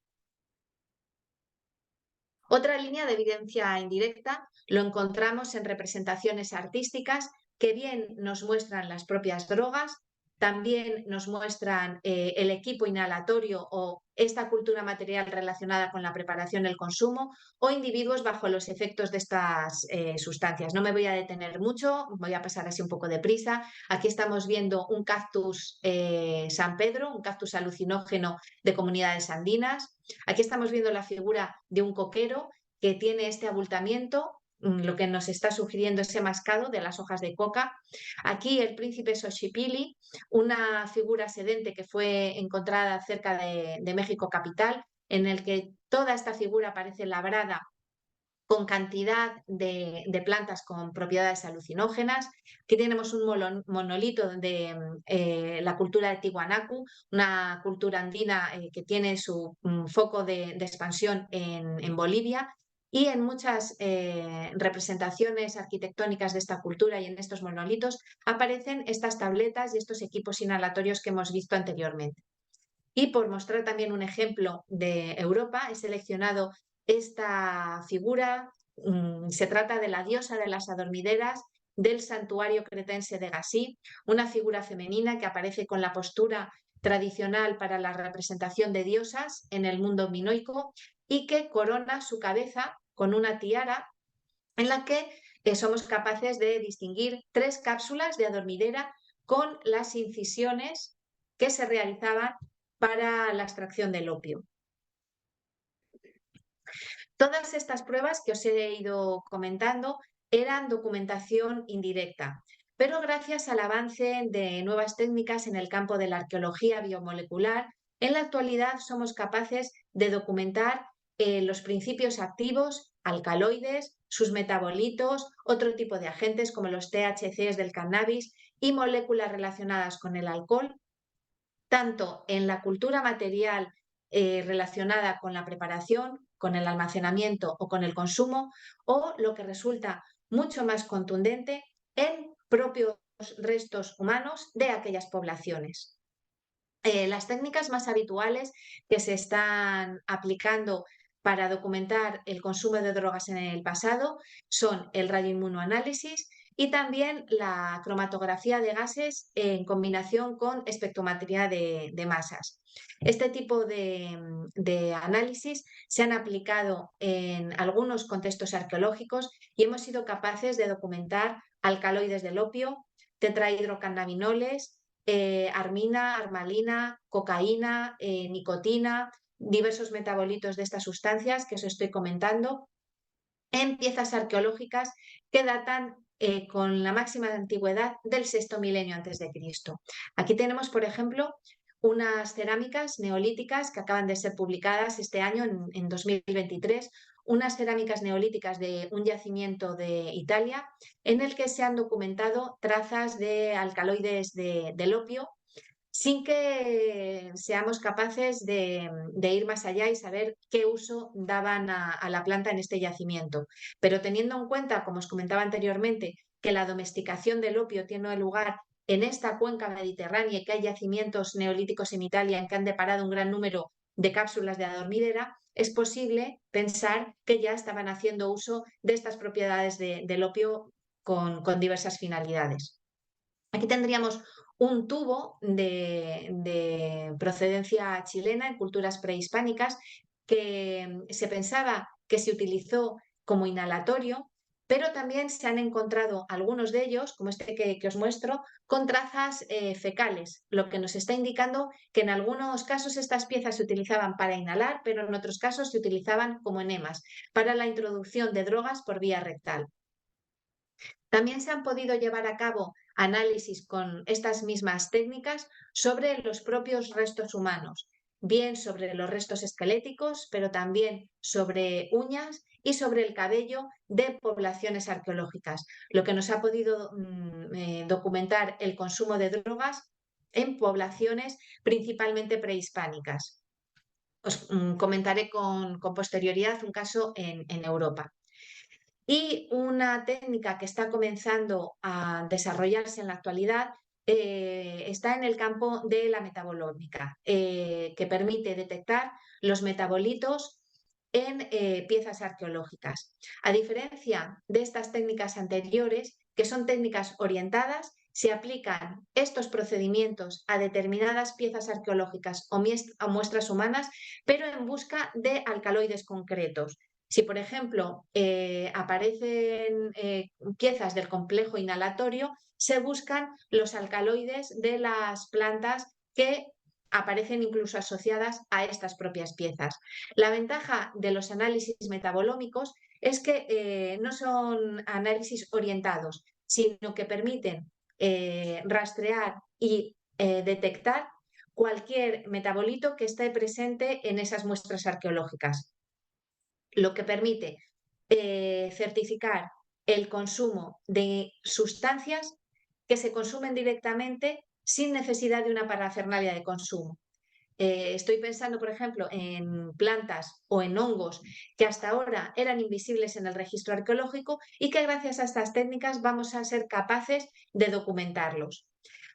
Otra línea de evidencia indirecta lo encontramos en representaciones artísticas que bien nos muestran las propias drogas, también nos muestran el equipo inhalatorio o esta cultura material relacionada con la preparación y el consumo, o individuos bajo los efectos de estas sustancias. No me voy a detener mucho, voy a pasar así un poco de prisa. Aquí estamos viendo un cactus San Pedro, un cactus alucinógeno de comunidades andinas. Aquí estamos viendo la figura de un coquero que tiene este abultamiento lo que nos está sugiriendo ese mascado de las hojas de coca. Aquí el príncipe Xochipilli, una figura sedente que fue encontrada cerca de México capital, en el que toda esta figura aparece labrada con cantidad de plantas con propiedades alucinógenas. Aquí tenemos un monolito de la cultura de Tiwanaku, una cultura andina que tiene su foco de expansión en Bolivia, y en muchas representaciones arquitectónicas de esta cultura y en estos monolitos aparecen estas tabletas y estos equipos inhalatorios que hemos visto anteriormente. Y por mostrar también un ejemplo de Europa, he seleccionado esta figura. Se trata de la diosa de las adormideras del santuario cretense de Gasí, una figura femenina que aparece con la postura tradicional para la representación de diosas en el mundo minoico y que corona su cabeza con una tiara en la que somos capaces de distinguir 3 cápsulas de adormidera con las incisiones que se realizaban para la extracción del opio. Todas estas pruebas que os he ido comentando eran documentación indirecta, pero gracias al avance de nuevas técnicas en el campo de la arqueología biomolecular, en la actualidad somos capaces de documentar los principios activos, alcaloides, sus metabolitos, otro tipo de agentes como los THCs del cannabis y moléculas relacionadas con el alcohol, tanto en la cultura material relacionada con la preparación, con el almacenamiento o con el consumo, o lo que resulta mucho más contundente, en propios restos humanos de aquellas poblaciones. Las técnicas más habituales que se están aplicando para documentar el consumo de drogas en el pasado son el radioinmunoanálisis y también la cromatografía de gases en combinación con espectrometría de masas. Este tipo de análisis se han aplicado en algunos contextos arqueológicos y hemos sido capaces de documentar alcaloides del opio, tetrahidrocannabinoles, armina, armalina, cocaína, nicotina, diversos metabolitos de estas sustancias que os estoy comentando, en piezas arqueológicas que datan con la máxima antigüedad del sexto milenio antes de Cristo. Aquí tenemos, por ejemplo, unas cerámicas neolíticas que acaban de ser publicadas este año, en 2023, unas cerámicas neolíticas de un yacimiento de Italia en el que se han documentado trazas de alcaloides del opio, sin que seamos capaces de ir más allá y saber qué uso daban a la planta en este yacimiento. Pero teniendo en cuenta, como os comentaba anteriormente, que la domesticación del opio tiene lugar en esta cuenca mediterránea y que hay yacimientos neolíticos en Italia en que han deparado un gran número de cápsulas de adormidera, es posible pensar que ya estaban haciendo uso de estas propiedades del opio con diversas finalidades. Aquí tendríamos un tubo de procedencia chilena en culturas prehispánicas que se pensaba que se utilizó como inhalatorio, pero también se han encontrado algunos de ellos, como este que os muestro, con trazas fecales, lo que nos está indicando que en algunos casos estas piezas se utilizaban para inhalar, pero en otros casos se utilizaban como enemas, para la introducción de drogas por vía rectal. También se han podido llevar a cabo análisis con estas mismas técnicas sobre los propios restos humanos, bien sobre los restos esqueléticos, pero también sobre uñas y sobre el cabello de poblaciones arqueológicas, lo que nos ha podido documentar el consumo de drogas en poblaciones principalmente prehispánicas. Os comentaré con posterioridad un caso en Europa. Y una técnica que está comenzando a desarrollarse en la actualidad está en el campo de la metabolómica, que permite detectar los metabolitos en piezas arqueológicas. A diferencia de estas técnicas anteriores, que son técnicas orientadas, se aplican estos procedimientos a determinadas piezas arqueológicas o muestras humanas, pero en busca de alcaloides concretos. Si, por ejemplo, aparecen piezas del complejo inhalatorio, se buscan los alcaloides de las plantas que aparecen incluso asociadas a estas propias piezas. La ventaja de los análisis metabolómicos es que no son análisis orientados, sino que permiten rastrear y detectar cualquier metabolito que esté presente en esas muestras arqueológicas, lo que permite certificar el consumo de sustancias que se consumen directamente sin necesidad de una parafernalia de consumo. Estoy pensando, por ejemplo, en plantas o en hongos que hasta ahora eran invisibles en el registro arqueológico y que gracias a estas técnicas vamos a ser capaces de documentarlos.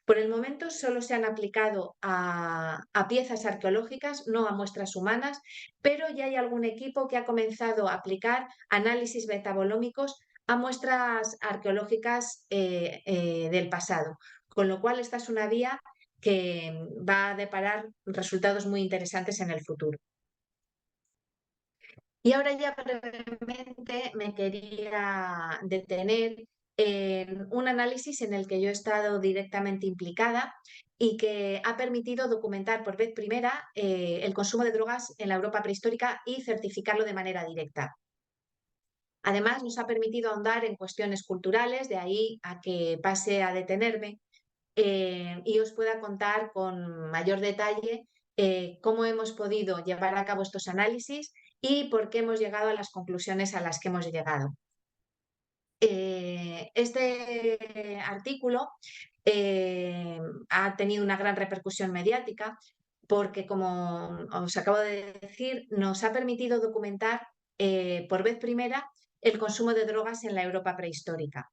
Por el momento solo se han aplicado a piezas arqueológicas, no a muestras humanas, pero ya hay algún equipo que ha comenzado a aplicar análisis metabolómicos a muestras arqueológicas del pasado, con lo cual esta es una vía que va a deparar resultados muy interesantes en el futuro. Y ahora ya brevemente me quería detener en un análisis en el que yo he estado directamente implicada y que ha permitido documentar por vez primera el consumo de drogas en la Europa prehistórica y certificarlo de manera directa. Además, nos ha permitido ahondar en cuestiones culturales, de ahí a que pase a detenerme y os pueda contar con mayor detalle cómo hemos podido llevar a cabo estos análisis y por qué hemos llegado a las conclusiones a las que hemos llegado. Este artículo ha tenido una gran repercusión mediática porque, como os acabo de decir, nos ha permitido documentar por vez primera el consumo de drogas en la Europa prehistórica.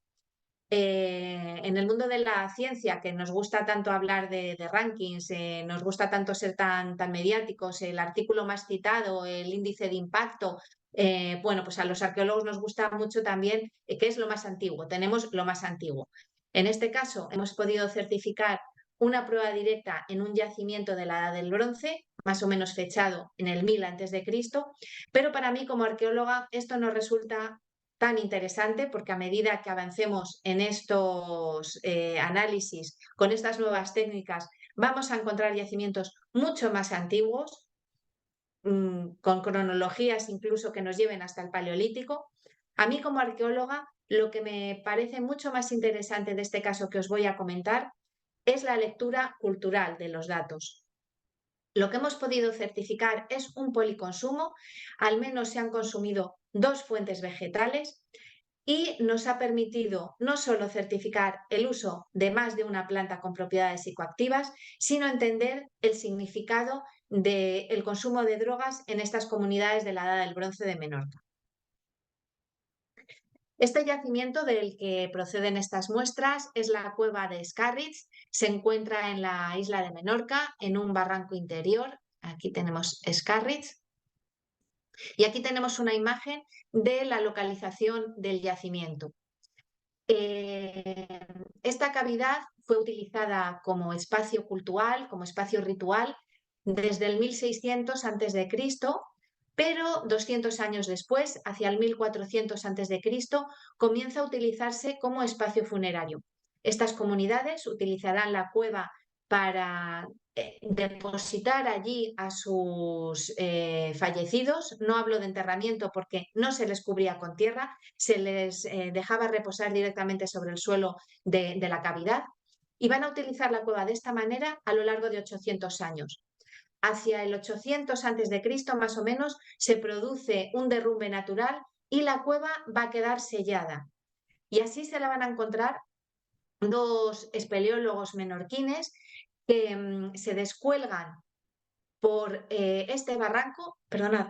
En el mundo de la ciencia, que nos gusta tanto hablar de rankings, nos gusta tanto ser tan mediáticos, el artículo más citado, el índice de impacto, bueno, pues a los arqueólogos nos gusta mucho también qué es lo más antiguo, tenemos lo más antiguo. En este caso, hemos podido certificar una prueba directa en un yacimiento de la Edad del Bronce, más o menos fechado en el 1000 a.C., pero para mí como arqueóloga esto nos resulta tan interesante porque a medida que avancemos en estos análisis con estas nuevas técnicas vamos a encontrar yacimientos mucho más antiguos, con cronologías incluso que nos lleven hasta el Paleolítico. A mí como arqueóloga lo que me parece mucho más interesante de este caso que os voy a comentar es la lectura cultural de los datos. Lo que hemos podido certificar es un policonsumo, al menos se han consumido 2 fuentes vegetales y nos ha permitido no solo certificar el uso de más de una planta con propiedades psicoactivas, sino entender el significado del consumo de drogas en estas comunidades de la Edad del Bronce de Menorca. Este yacimiento del que proceden estas muestras es la cueva de Scarritz, se encuentra en la isla de Menorca, en un barranco interior. Aquí tenemos Scarritz. Y aquí tenemos una imagen de la localización del yacimiento. Esta cavidad fue utilizada como espacio cultural, como espacio ritual, desde el 1600 a.C., pero 200 años después, hacia el 1400 a.C., comienza a utilizarse como espacio funerario. Estas comunidades utilizarán la cueva para depositar allí a sus fallecidos. No hablo de enterramiento porque no se les cubría con tierra, se les dejaba reposar directamente sobre el suelo de la cavidad y van a utilizar la cueva de esta manera a lo largo de 800 años. Hacia el 800 a.C., más o menos, se produce un derrumbe natural y la cueva va a quedar sellada. Y así se la van a encontrar 2 espeleólogos menorquines que se descuelgan por este barranco. Perdonad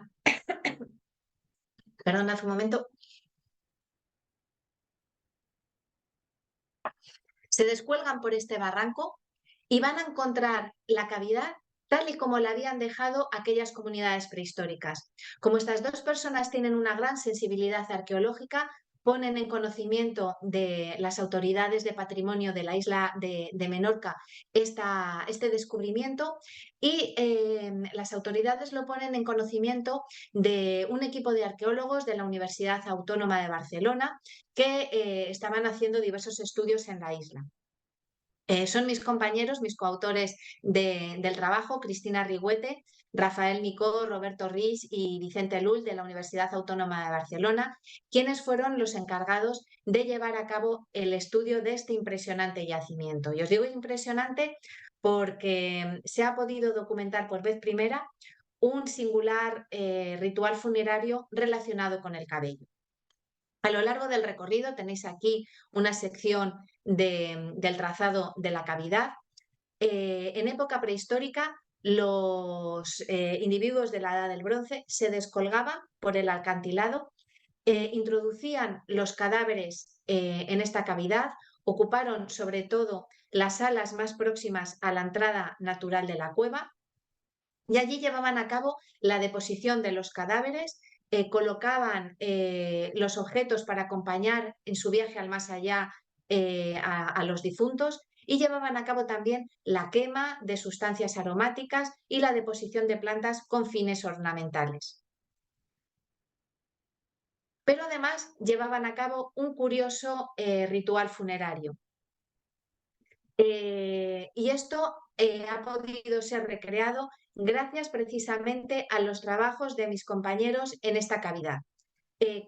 un momento. Se descuelgan por este barranco y van a encontrar la cavidad tal y como la habían dejado aquellas comunidades prehistóricas. Como estas 2 personas tienen una gran sensibilidad arqueológica, ponen en conocimiento de las autoridades de patrimonio de la isla de Menorca este descubrimiento y las autoridades lo ponen en conocimiento de un equipo de arqueólogos de la Universidad Autónoma de Barcelona que estaban haciendo diversos estudios en la isla. Son mis compañeros, mis coautores del trabajo, Cristina Rigüete, Rafael Micó, Roberto Ris y Vicente Lull de la Universidad Autónoma de Barcelona, quienes fueron los encargados de llevar a cabo el estudio de este impresionante yacimiento. Y os digo impresionante porque se ha podido documentar por vez primera un singular ritual funerario relacionado con el cabello. A lo largo del recorrido tenéis aquí una sección del trazado de la cavidad. En época prehistórica, los individuos de la Edad del Bronce se descolgaban por el acantilado, introducían los cadáveres en esta cavidad, ocuparon sobre todo las salas más próximas a la entrada natural de la cueva y allí llevaban a cabo la deposición de los cadáveres, colocaban los objetos para acompañar en su viaje al más allá a los difuntos y llevaban a cabo también la quema de sustancias aromáticas y la deposición de plantas con fines ornamentales. Pero además llevaban a cabo un curioso ritual funerario. Y esto ha podido ser recreado gracias precisamente a los trabajos de mis compañeros en esta cavidad.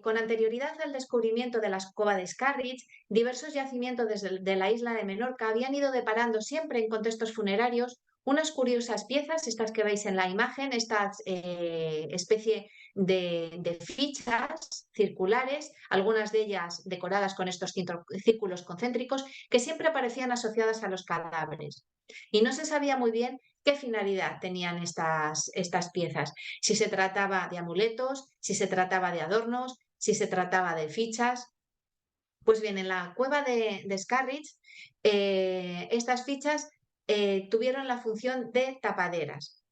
Con anterioridad al descubrimiento de la cueva de Scarrits, diversos yacimientos de la isla de Menorca habían ido deparando siempre en contextos funerarios unas curiosas piezas, estas que veis en la imagen, esta especie de fichas circulares, algunas de ellas decoradas con estos círculos concéntricos, que siempre aparecían asociadas a los cadáveres. Y no se sabía muy bien qué finalidad tenían estas piezas, si se trataba de amuletos, si se trataba de adornos, si se trataba de fichas. Pues bien, en la cueva de Scarrits, estas fichas tuvieron la función de tapaderas.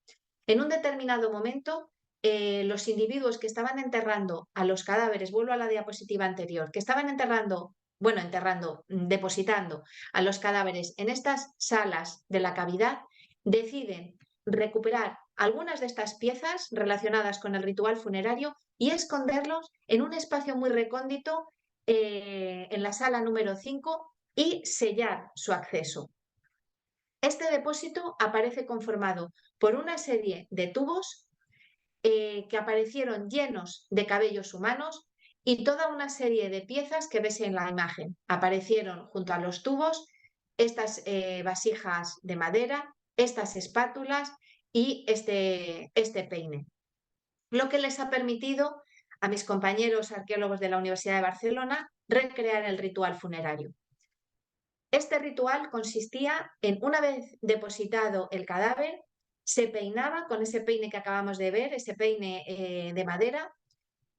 En un determinado momento, los individuos que estaban enterrando a los cadáveres, vuelvo a la diapositiva anterior, que estaban depositando a los cadáveres en estas salas de la cavidad, deciden recuperar algunas de estas piezas relacionadas con el ritual funerario y esconderlos en un espacio muy recóndito en la sala número 5 y sellar su acceso. Este depósito aparece conformado por una serie de tubos que aparecieron llenos de cabellos humanos y toda una serie de piezas que ves en la imagen. Aparecieron junto a los tubos estas vasijas de madera, estas espátulas y este peine. Lo que les ha permitido a mis compañeros arqueólogos de la Universidad de Barcelona recrear el ritual funerario. Este ritual consistía en, una vez depositado el cadáver, se peinaba con ese peine que acabamos de ver, ese peine de madera,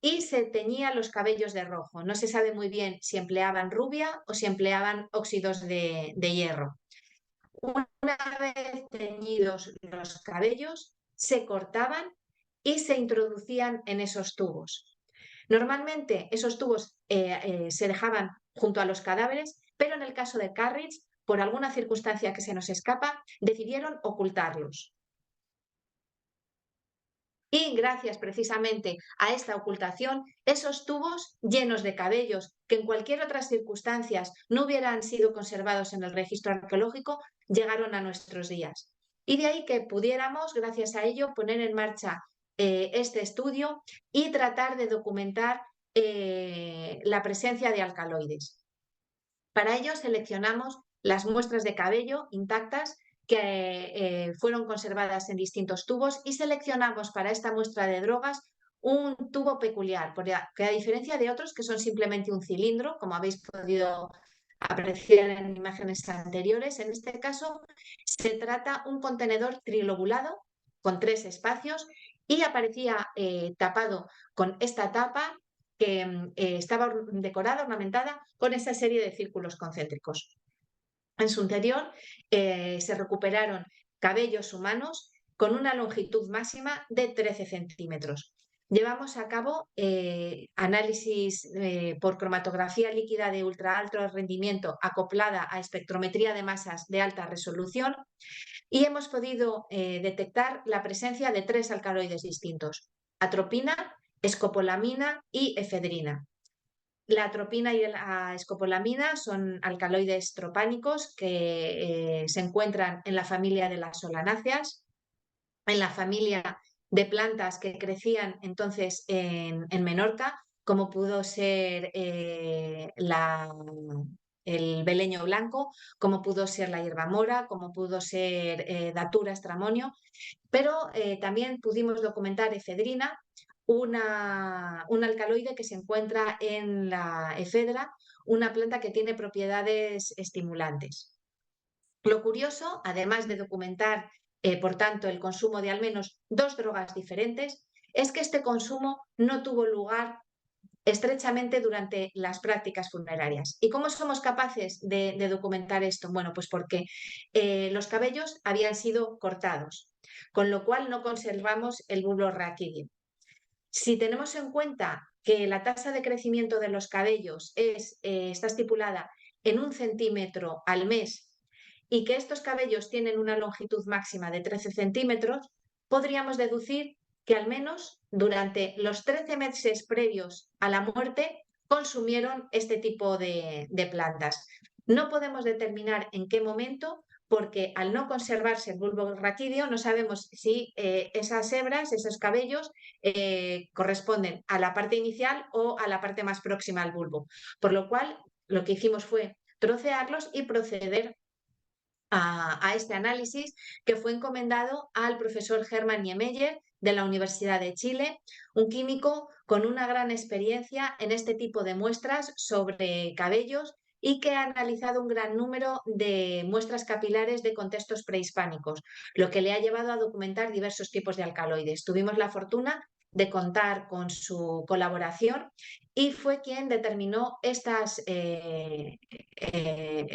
y se teñía los cabellos de rojo. No se sabe muy bien si empleaban rubia o si empleaban óxidos de hierro. Una vez teñidos los cabellos, se cortaban y se introducían en esos tubos. Normalmente esos tubos se dejaban junto a los cadáveres, pero en el caso de Carrits, por alguna circunstancia que se nos escapa, decidieron ocultarlos. Y gracias precisamente a esta ocultación, esos tubos llenos de cabellos que en cualquier otras circunstancias no hubieran sido conservados en el registro arqueológico, llegaron a nuestros días. Y de ahí que pudiéramos, gracias a ello, poner en marcha este estudio y tratar de documentar la presencia de alcaloides. Para ello seleccionamos las muestras de cabello intactas que fueron conservadas en distintos tubos y seleccionamos para esta muestra de drogas un tubo peculiar, porque a diferencia de otros que son simplemente un cilindro, como habéis podido apreciar en imágenes anteriores, en este caso se trata un contenedor trilobulado con 3 espacios y aparecía tapado con esta tapa que estaba decorada, ornamentada con esa serie de círculos concéntricos. En su interior se recuperaron cabellos humanos con una longitud máxima de 13 centímetros. Llevamos a cabo análisis por cromatografía líquida de ultra alto rendimiento acoplada a espectrometría de masas de alta resolución y hemos podido detectar la presencia de 3 alcaloides distintos: atropina, escopolamina y efedrina. La atropina y la escopolamina son alcaloides tropánicos que se encuentran en la familia de las solanáceas, en la familia de plantas que crecían entonces en Menorca, como pudo ser el beleño blanco, como pudo ser la hierba mora, como pudo ser datura, estramonio, pero también pudimos documentar efedrina, un alcaloide que se encuentra en la efedra, una planta que tiene propiedades estimulantes. Lo curioso, además de documentar, por tanto, el consumo de al menos 2 drogas diferentes, es que este consumo no tuvo lugar estrechamente durante las prácticas funerarias. ¿Y cómo somos capaces de documentar esto? Bueno, pues porque los cabellos habían sido cortados, con lo cual no conservamos el bulbo raquídeo. Si tenemos en cuenta que la tasa de crecimiento de los cabellos está estipulada en 1 centímetro al mes y que estos cabellos tienen una longitud máxima de 13 centímetros, podríamos deducir que al menos durante los 13 meses previos a la muerte consumieron este tipo de plantas. No podemos determinar en qué momento, porque al no conservarse el bulbo raquídeo no sabemos si esas hebras, esos cabellos, corresponden a la parte inicial o a la parte más próxima al bulbo. Por lo cual, lo que hicimos fue trocearlos y proceder a este análisis, que fue encomendado al profesor Hermann Niemeyer de la Universidad de Chile, un químico con una gran experiencia en este tipo de muestras sobre cabellos y que ha analizado un gran número de muestras capilares de contextos prehispánicos, lo que le ha llevado a documentar diversos tipos de alcaloides. Tuvimos la fortuna de contar con su colaboración y fue quien determinó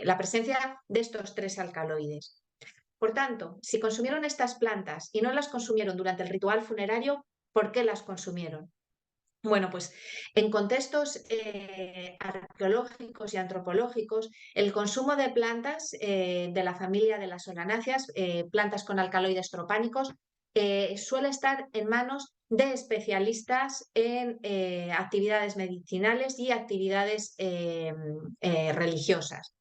la presencia de estos 3 alcaloides. Por tanto, si consumieron estas plantas y no las consumieron durante el ritual funerario, ¿por qué las consumieron? Bueno, pues en contextos arqueológicos y antropológicos, el consumo de plantas de la familia de las solanáceas, plantas con alcaloides tropánicos, suele estar en manos de especialistas en actividades medicinales y actividades religiosas.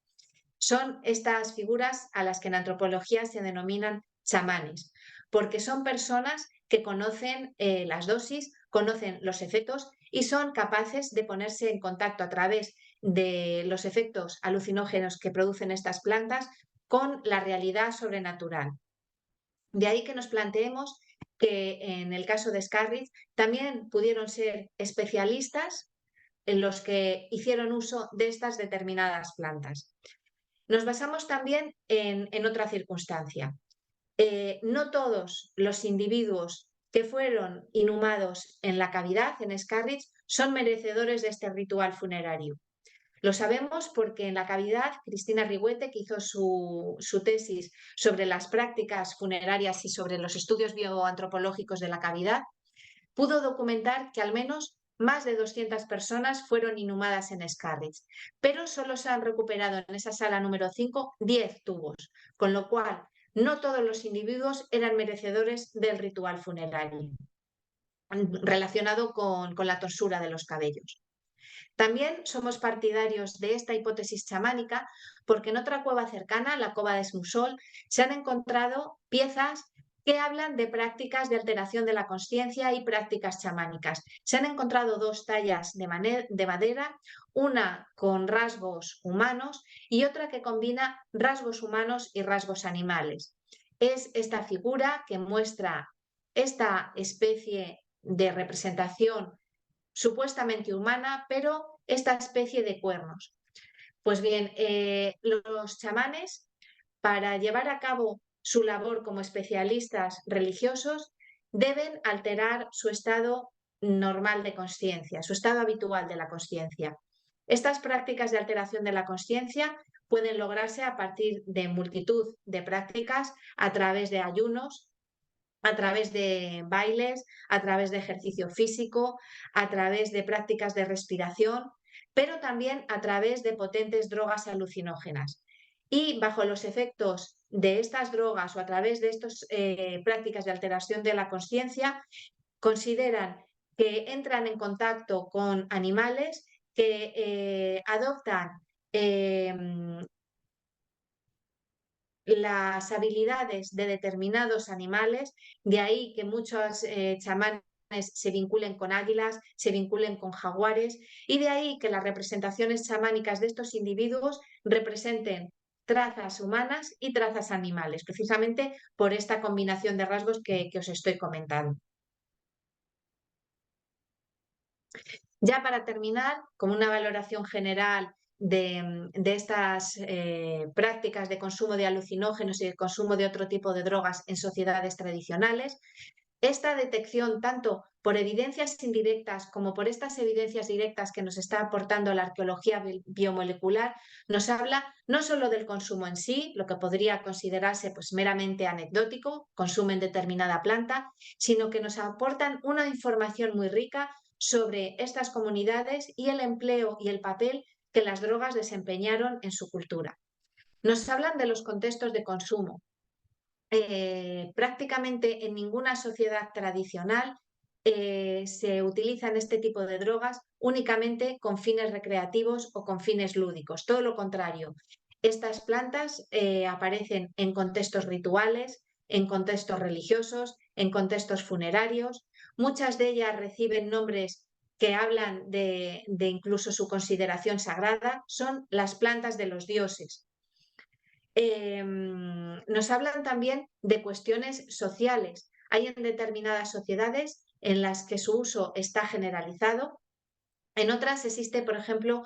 Son estas figuras a las que en antropología se denominan chamanes, porque son personas que conocen las dosis, conocen los efectos y son capaces de ponerse en contacto a través de los efectos alucinógenos que producen estas plantas con la realidad sobrenatural. De ahí que nos planteemos que en el caso de Scarritt también pudieron ser especialistas en los que hicieron uso de estas determinadas plantas. Nos basamos también en otra circunstancia. No todos los individuos que fueron inhumados en la cavidad, en Scarritt, son merecedores de este ritual funerario. Lo sabemos porque en la cavidad, Cristina Rigüete, que hizo su tesis sobre las prácticas funerarias y sobre los estudios bioantropológicos de la cavidad, pudo documentar que al menos más de 200 personas fueron inhumadas en Scarritt, pero solo se han recuperado en esa sala número 5 10 tubos, con lo cual no todos los individuos eran merecedores del ritual funerario relacionado con la torsura de los cabellos. También somos partidarios de esta hipótesis chamánica porque en otra cueva cercana, la cova de Esmusol, se han encontrado piezas que hablan de prácticas de alteración de la consciencia y prácticas chamánicas. Se han encontrado 2 tallas de madera, una con rasgos humanos y otra que combina rasgos humanos y rasgos animales. Es esta figura que muestra esta especie de representación supuestamente humana, pero esta especie de cuernos. Pues bien, los chamanes, para llevar a cabo su labor como especialistas religiosos, deben alterar su estado normal de consciencia, su estado habitual de la consciencia. Estas prácticas de alteración de la consciencia pueden lograrse a partir de multitud de prácticas a través de ayunos, a través de bailes, a través de ejercicio físico, a través de prácticas de respiración, pero también a través de potentes drogas alucinógenas. Y bajo los efectos de estas drogas o a través de estas prácticas de alteración de la consciencia, consideran que entran en contacto con animales, que adoptan las habilidades de determinados animales, de ahí que muchos chamanes se vinculen con águilas, se vinculen con jaguares, y de ahí que las representaciones chamánicas de estos individuos representen trazas humanas y trazas animales, precisamente por esta combinación de rasgos que os estoy comentando. Ya para terminar, como una valoración general de estas prácticas de consumo de alucinógenos y de consumo de otro tipo de drogas en sociedades tradicionales, esta detección, tanto por evidencias indirectas como por estas evidencias directas que nos está aportando la arqueología biomolecular, nos habla no solo del consumo en sí, lo que podría considerarse pues, meramente anecdótico, consumen determinada planta, sino que nos aportan una información muy rica sobre estas comunidades y el empleo y el papel que las drogas desempeñaron en su cultura. Nos hablan de los contextos de consumo. Prácticamente en ninguna sociedad tradicional se utilizan este tipo de drogas únicamente con fines recreativos o con fines lúdicos. Todo lo contrario, estas plantas aparecen en contextos rituales, en contextos religiosos, en contextos funerarios. Muchas de ellas reciben nombres que hablan de incluso su consideración sagrada. Son las plantas de los dioses. Nos hablan también de cuestiones sociales. Hay en determinadas sociedades en las que su uso está generalizado, en otras existe, por ejemplo,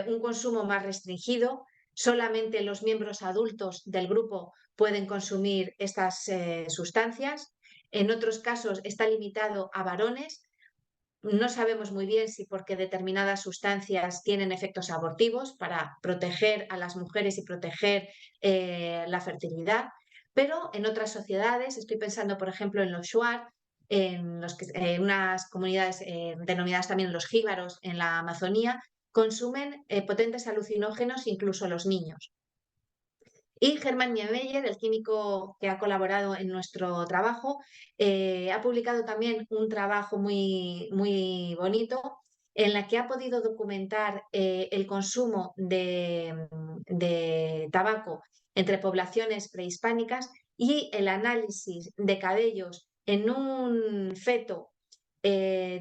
un consumo más restringido, solamente los miembros adultos del grupo pueden consumir estas sustancias, en otros casos está limitado a varones. No sabemos muy bien si porque determinadas sustancias tienen efectos abortivos para proteger a las mujeres y proteger la fertilidad, pero en otras sociedades, estoy pensando por ejemplo en los Shuar, en unas comunidades denominadas también los jíbaros en la Amazonía, consumen potentes alucinógenos incluso los niños. Y Hermann Niemeyer, el químico que ha colaborado en nuestro trabajo, ha publicado también un trabajo muy, muy bonito en la que ha podido documentar el consumo de tabaco entre poblaciones prehispánicas y el análisis de cabellos en un feto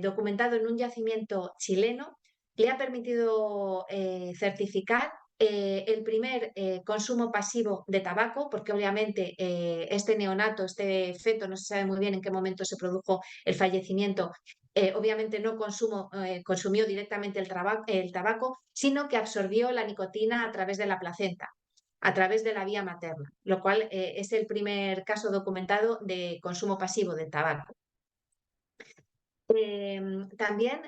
documentado en un yacimiento chileno le ha permitido certificar el primer consumo pasivo de tabaco, porque obviamente este neonato, este feto, no se sabe muy bien en qué momento se produjo el fallecimiento, obviamente no consumió directamente el tabaco, sino que absorbió la nicotina a través de la placenta, a través de la vía materna, lo cual es el primer caso documentado de consumo pasivo de tabaco. También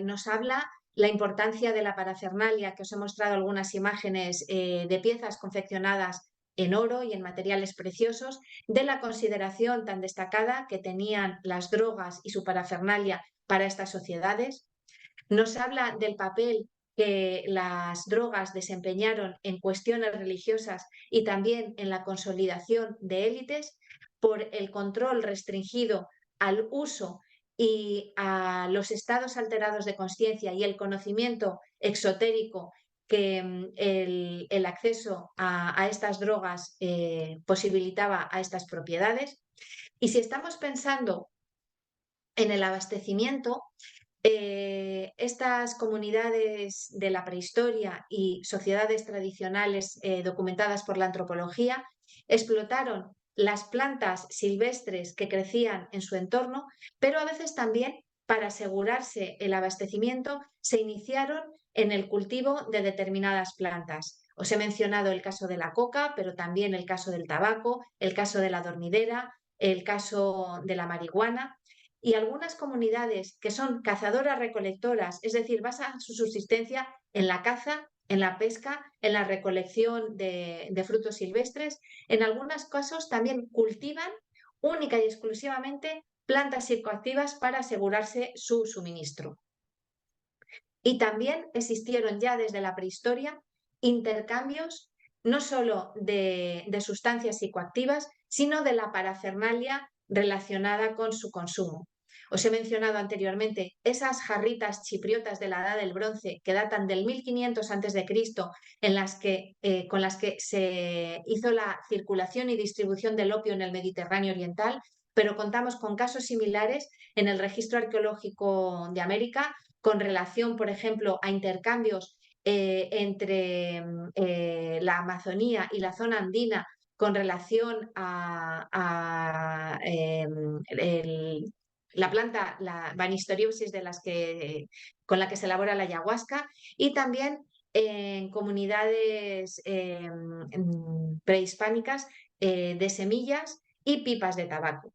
nos habla la importancia de la parafernalia, que os he mostrado algunas imágenes de piezas confeccionadas en oro y en materiales preciosos, de la consideración tan destacada que tenían las drogas y su parafernalia para estas sociedades. Nos habla del papel que las drogas desempeñaron en cuestiones religiosas y también en la consolidación de élites por el control restringido al uso y a los estados alterados de conciencia y el conocimiento exotérico que el acceso a estas drogas posibilitaba a estas propiedades. Y si estamos pensando en el abastecimiento, estas comunidades de la prehistoria y sociedades tradicionales documentadas por la antropología explotaron las plantas silvestres que crecían en su entorno, pero a veces también para asegurarse el abastecimiento se iniciaron en el cultivo de determinadas plantas. Os he mencionado el caso de la coca, pero también el caso del tabaco, el caso de la dormidera, el caso de la marihuana. Y algunas comunidades que son cazadoras-recolectoras, es decir, basan su subsistencia en la caza, en la pesca, en la recolección de frutos silvestres, en algunos casos también cultivan única y exclusivamente plantas psicoactivas para asegurarse su suministro. Y también existieron ya desde la prehistoria intercambios no solo de sustancias psicoactivas, sino de la parafernalia relacionada con su consumo. Os he mencionado anteriormente esas jarritas chipriotas de la Edad del Bronce que datan del 1500 a.C., con las que se hizo la circulación y distribución del opio en el Mediterráneo oriental, pero contamos con casos similares en el registro arqueológico de América, con relación, por ejemplo, a intercambios entre la Amazonía y la zona andina con relación a la planta, la Banistoriopsis con la que se elabora la ayahuasca, y también en comunidades prehispánicas de semillas y pipas de tabaco.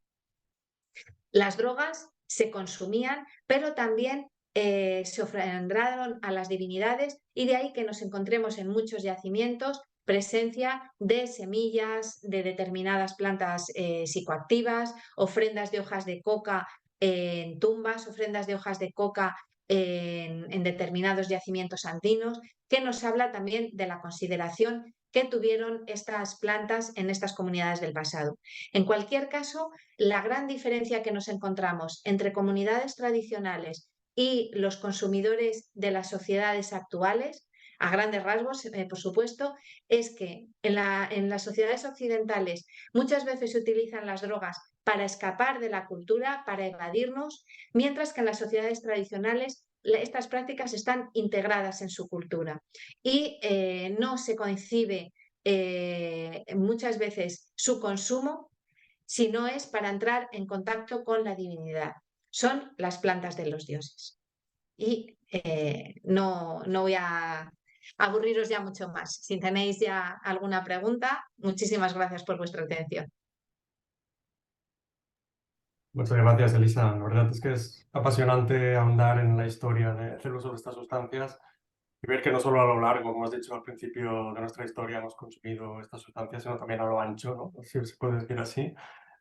Las drogas se consumían, pero también se ofrendaron a las divinidades, y de ahí que nos encontremos en muchos yacimientos presencia de semillas de determinadas plantas psicoactivas, ofrendas de hojas de coca en tumbas, ofrendas de hojas de coca en determinados yacimientos andinos, que nos habla también de la consideración que tuvieron estas plantas en estas comunidades del pasado. En cualquier caso, la gran diferencia que nos encontramos entre comunidades tradicionales y los consumidores de las sociedades actuales, a grandes rasgos, por supuesto, es que en las sociedades occidentales muchas veces se utilizan las drogas para escapar de la cultura, para evadirnos, mientras que en las sociedades tradicionales estas prácticas están integradas en su cultura y no se concibe muchas veces su consumo si no es para entrar en contacto con la divinidad. Son las plantas de los dioses. Y no voy a aburriros ya mucho más. Si tenéis ya alguna pregunta, muchísimas gracias por vuestra atención. Muchas gracias, Elisa. La verdad es que es apasionante ahondar en la historia del uso de estas sustancias y ver que no solo a lo largo, como has dicho al principio de nuestra historia, hemos consumido estas sustancias, sino también a lo ancho, ¿no? Si se puede decir así,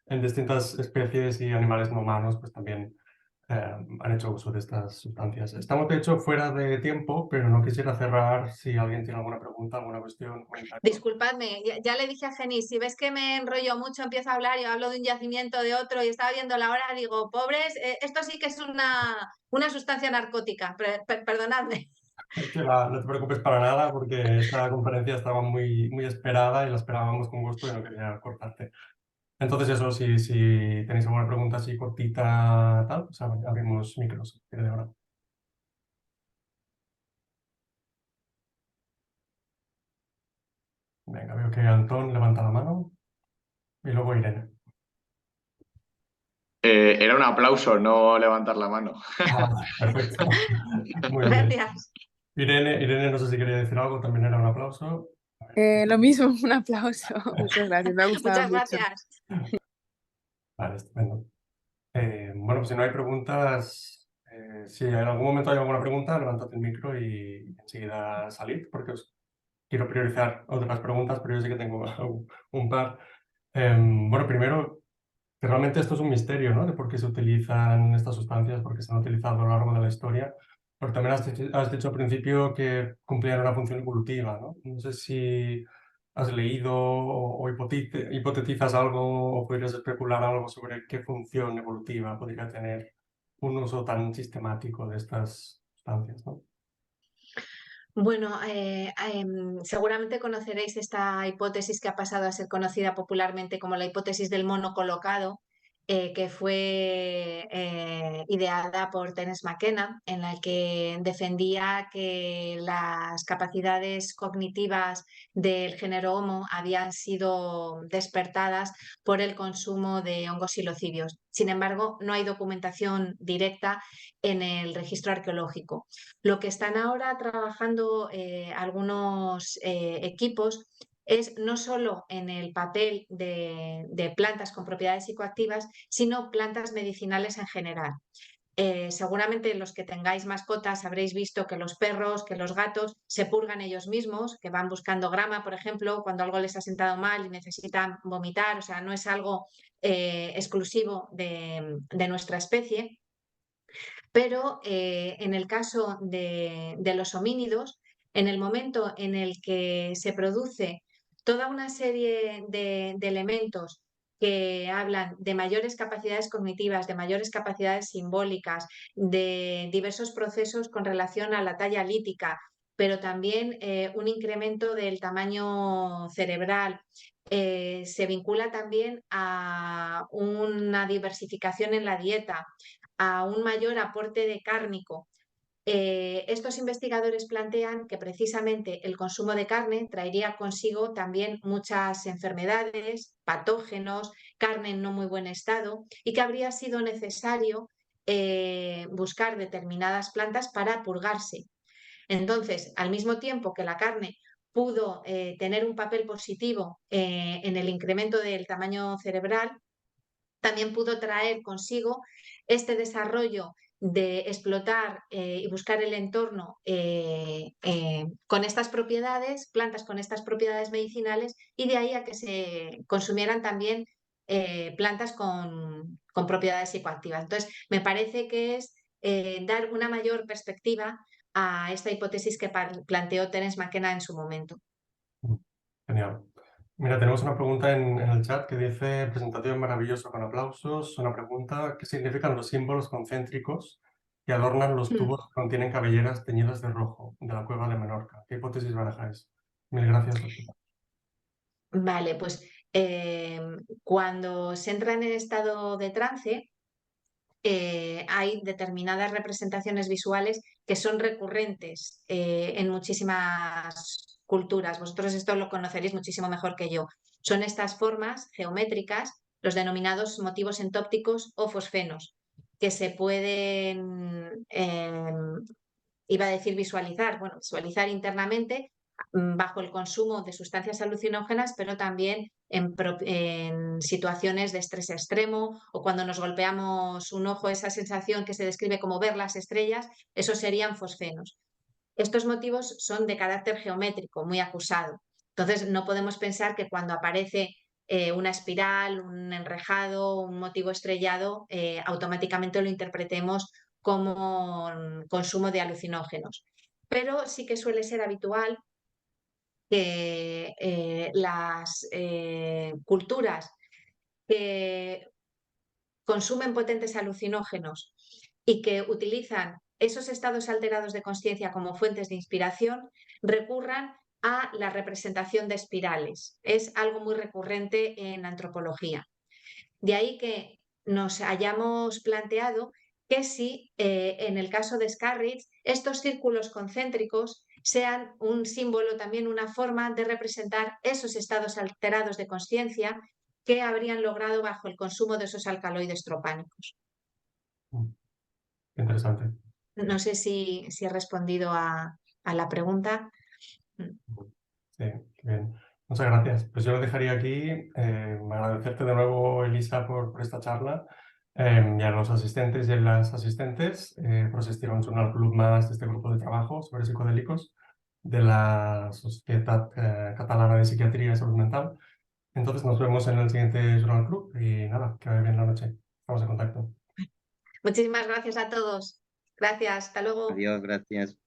en distintas especies y animales no humanos, pues también han hecho uso de estas sustancias. Estamos, de hecho, fuera de tiempo, pero no quisiera cerrar si alguien tiene alguna pregunta, alguna cuestión, comentario. Disculpadme, ya le dije a Genis, si ves que me enrollo mucho, empiezo a hablar y hablo de un yacimiento, de otro, y estaba viendo la hora, digo, pobres, esto sí que es una sustancia narcótica, perdonadme. No te preocupes para nada porque esta conferencia estaba muy, muy esperada y la esperábamos con gusto y no quería cortarte. Entonces eso, si tenéis alguna pregunta así cortita, tal, pues abrimos micros. De ahora. Venga, veo que Antón levanta la mano y luego Irene. Era un aplauso, no levantar la mano. Ah, perfecto. Muy bien. Gracias. Irene, no sé si quería decir algo, también era un aplauso. Lo mismo, un aplauso. Muchas gracias, me ha gustado Muchas mucho. gracias. Vale, estupendo. Bueno, pues si no hay preguntas, si en algún momento hay alguna pregunta, levantad el micro y enseguida salid, porque os quiero priorizar otras preguntas, pero yo sí que tengo un par. Bueno, primero, que realmente esto es un misterio, ¿no? De por qué se utilizan estas sustancias, por qué se han utilizado a lo largo de la historia. Pero también has dicho al principio que cumplían una función evolutiva, ¿no? No sé si has leído o hipotetizas algo o podrías especular algo sobre qué función evolutiva podría tener un uso tan sistemático de estas sustancias, ¿no? Bueno, seguramente conoceréis esta hipótesis que ha pasado a ser conocida popularmente como la hipótesis del mono colocado, que fue ideada por Terence McKenna, en la que defendía que las capacidades cognitivas del género Homo habían sido despertadas por el consumo de hongos psilocibios. Sin embargo, no hay documentación directa en el registro arqueológico. Lo que están ahora trabajando algunos equipos es no solo en el papel de plantas con propiedades psicoactivas, sino plantas medicinales en general. Seguramente los que tengáis mascotas habréis visto que los perros, que los gatos se purgan ellos mismos, que van buscando grama, por ejemplo, cuando algo les ha sentado mal y necesitan vomitar. O sea, no es algo exclusivo de nuestra especie. Pero en el caso de los homínidos, en el momento en el que se produce toda una serie de elementos que hablan de mayores capacidades cognitivas, de mayores capacidades simbólicas, de diversos procesos con relación a la talla lítica, pero también un incremento del tamaño cerebral. Se vincula también a una diversificación en la dieta, a un mayor aporte de cárnico. Estos investigadores plantean que precisamente el consumo de carne traería consigo también muchas enfermedades, patógenos, carne en no muy buen estado y que habría sido necesario buscar determinadas plantas para purgarse. Entonces, al mismo tiempo que la carne pudo tener un papel positivo en el incremento del tamaño cerebral, también pudo traer consigo este desarrollo de explotar y buscar el entorno con estas propiedades, plantas con estas propiedades medicinales, y de ahí a que se consumieran también plantas con propiedades psicoactivas. Entonces, me parece que es dar una mayor perspectiva a esta hipótesis que planteó Terence McKenna en su momento. Genial. Mira, tenemos una pregunta en el chat que dice: presentación maravillosa con aplausos. Una pregunta: ¿qué significan los símbolos concéntricos que adornan los tubos que contienen cabelleras teñidas de rojo de la cueva de Menorca? ¿Qué hipótesis barajáis? Mil gracias, doctora. Vale, pues cuando se entra en el estado de trance, hay determinadas representaciones visuales que son recurrentes en muchísimas culturas. Vosotros esto lo conoceréis muchísimo mejor que yo. Son estas formas geométricas, los denominados motivos entópticos o fosfenos, que se pueden, iba a decir visualizar internamente bajo el consumo de sustancias alucinógenas, pero también en situaciones de estrés extremo, o cuando nos golpeamos un ojo, esa sensación que se describe como ver las estrellas, esos serían fosfenos. Estos motivos son de carácter geométrico, muy acusado. Entonces, no podemos pensar que cuando aparece una espiral, un enrejado, un motivo estrellado, automáticamente lo interpretemos como consumo de alucinógenos. Pero sí que suele ser habitual que las culturas que consumen potentes alucinógenos y que utilizan esos estados alterados de conciencia como fuentes de inspiración, recurran a la representación de espirales. Es algo muy recurrente en antropología. De ahí que nos hayamos planteado que si en el caso de Scarritz estos círculos concéntricos sean un símbolo, también una forma de representar esos estados alterados de conciencia que habrían logrado bajo el consumo de esos alcaloides tropánicos. Interesante. No sé si he respondido a la pregunta. Sí, bien. Muchas gracias. Pues yo lo dejaría aquí. Agradecerte de nuevo, Elisa, por esta charla, y a los asistentes y a las asistentes por asistir a un Journal Club más de este grupo de trabajo sobre psicodélicos de la Sociedad Catalana de Psiquiatría y Salud Mental. Entonces nos vemos en el siguiente Journal Club y nada, que vaya bien la noche. Estamos en contacto. Muchísimas gracias a todos. Gracias, hasta luego. Adiós, gracias.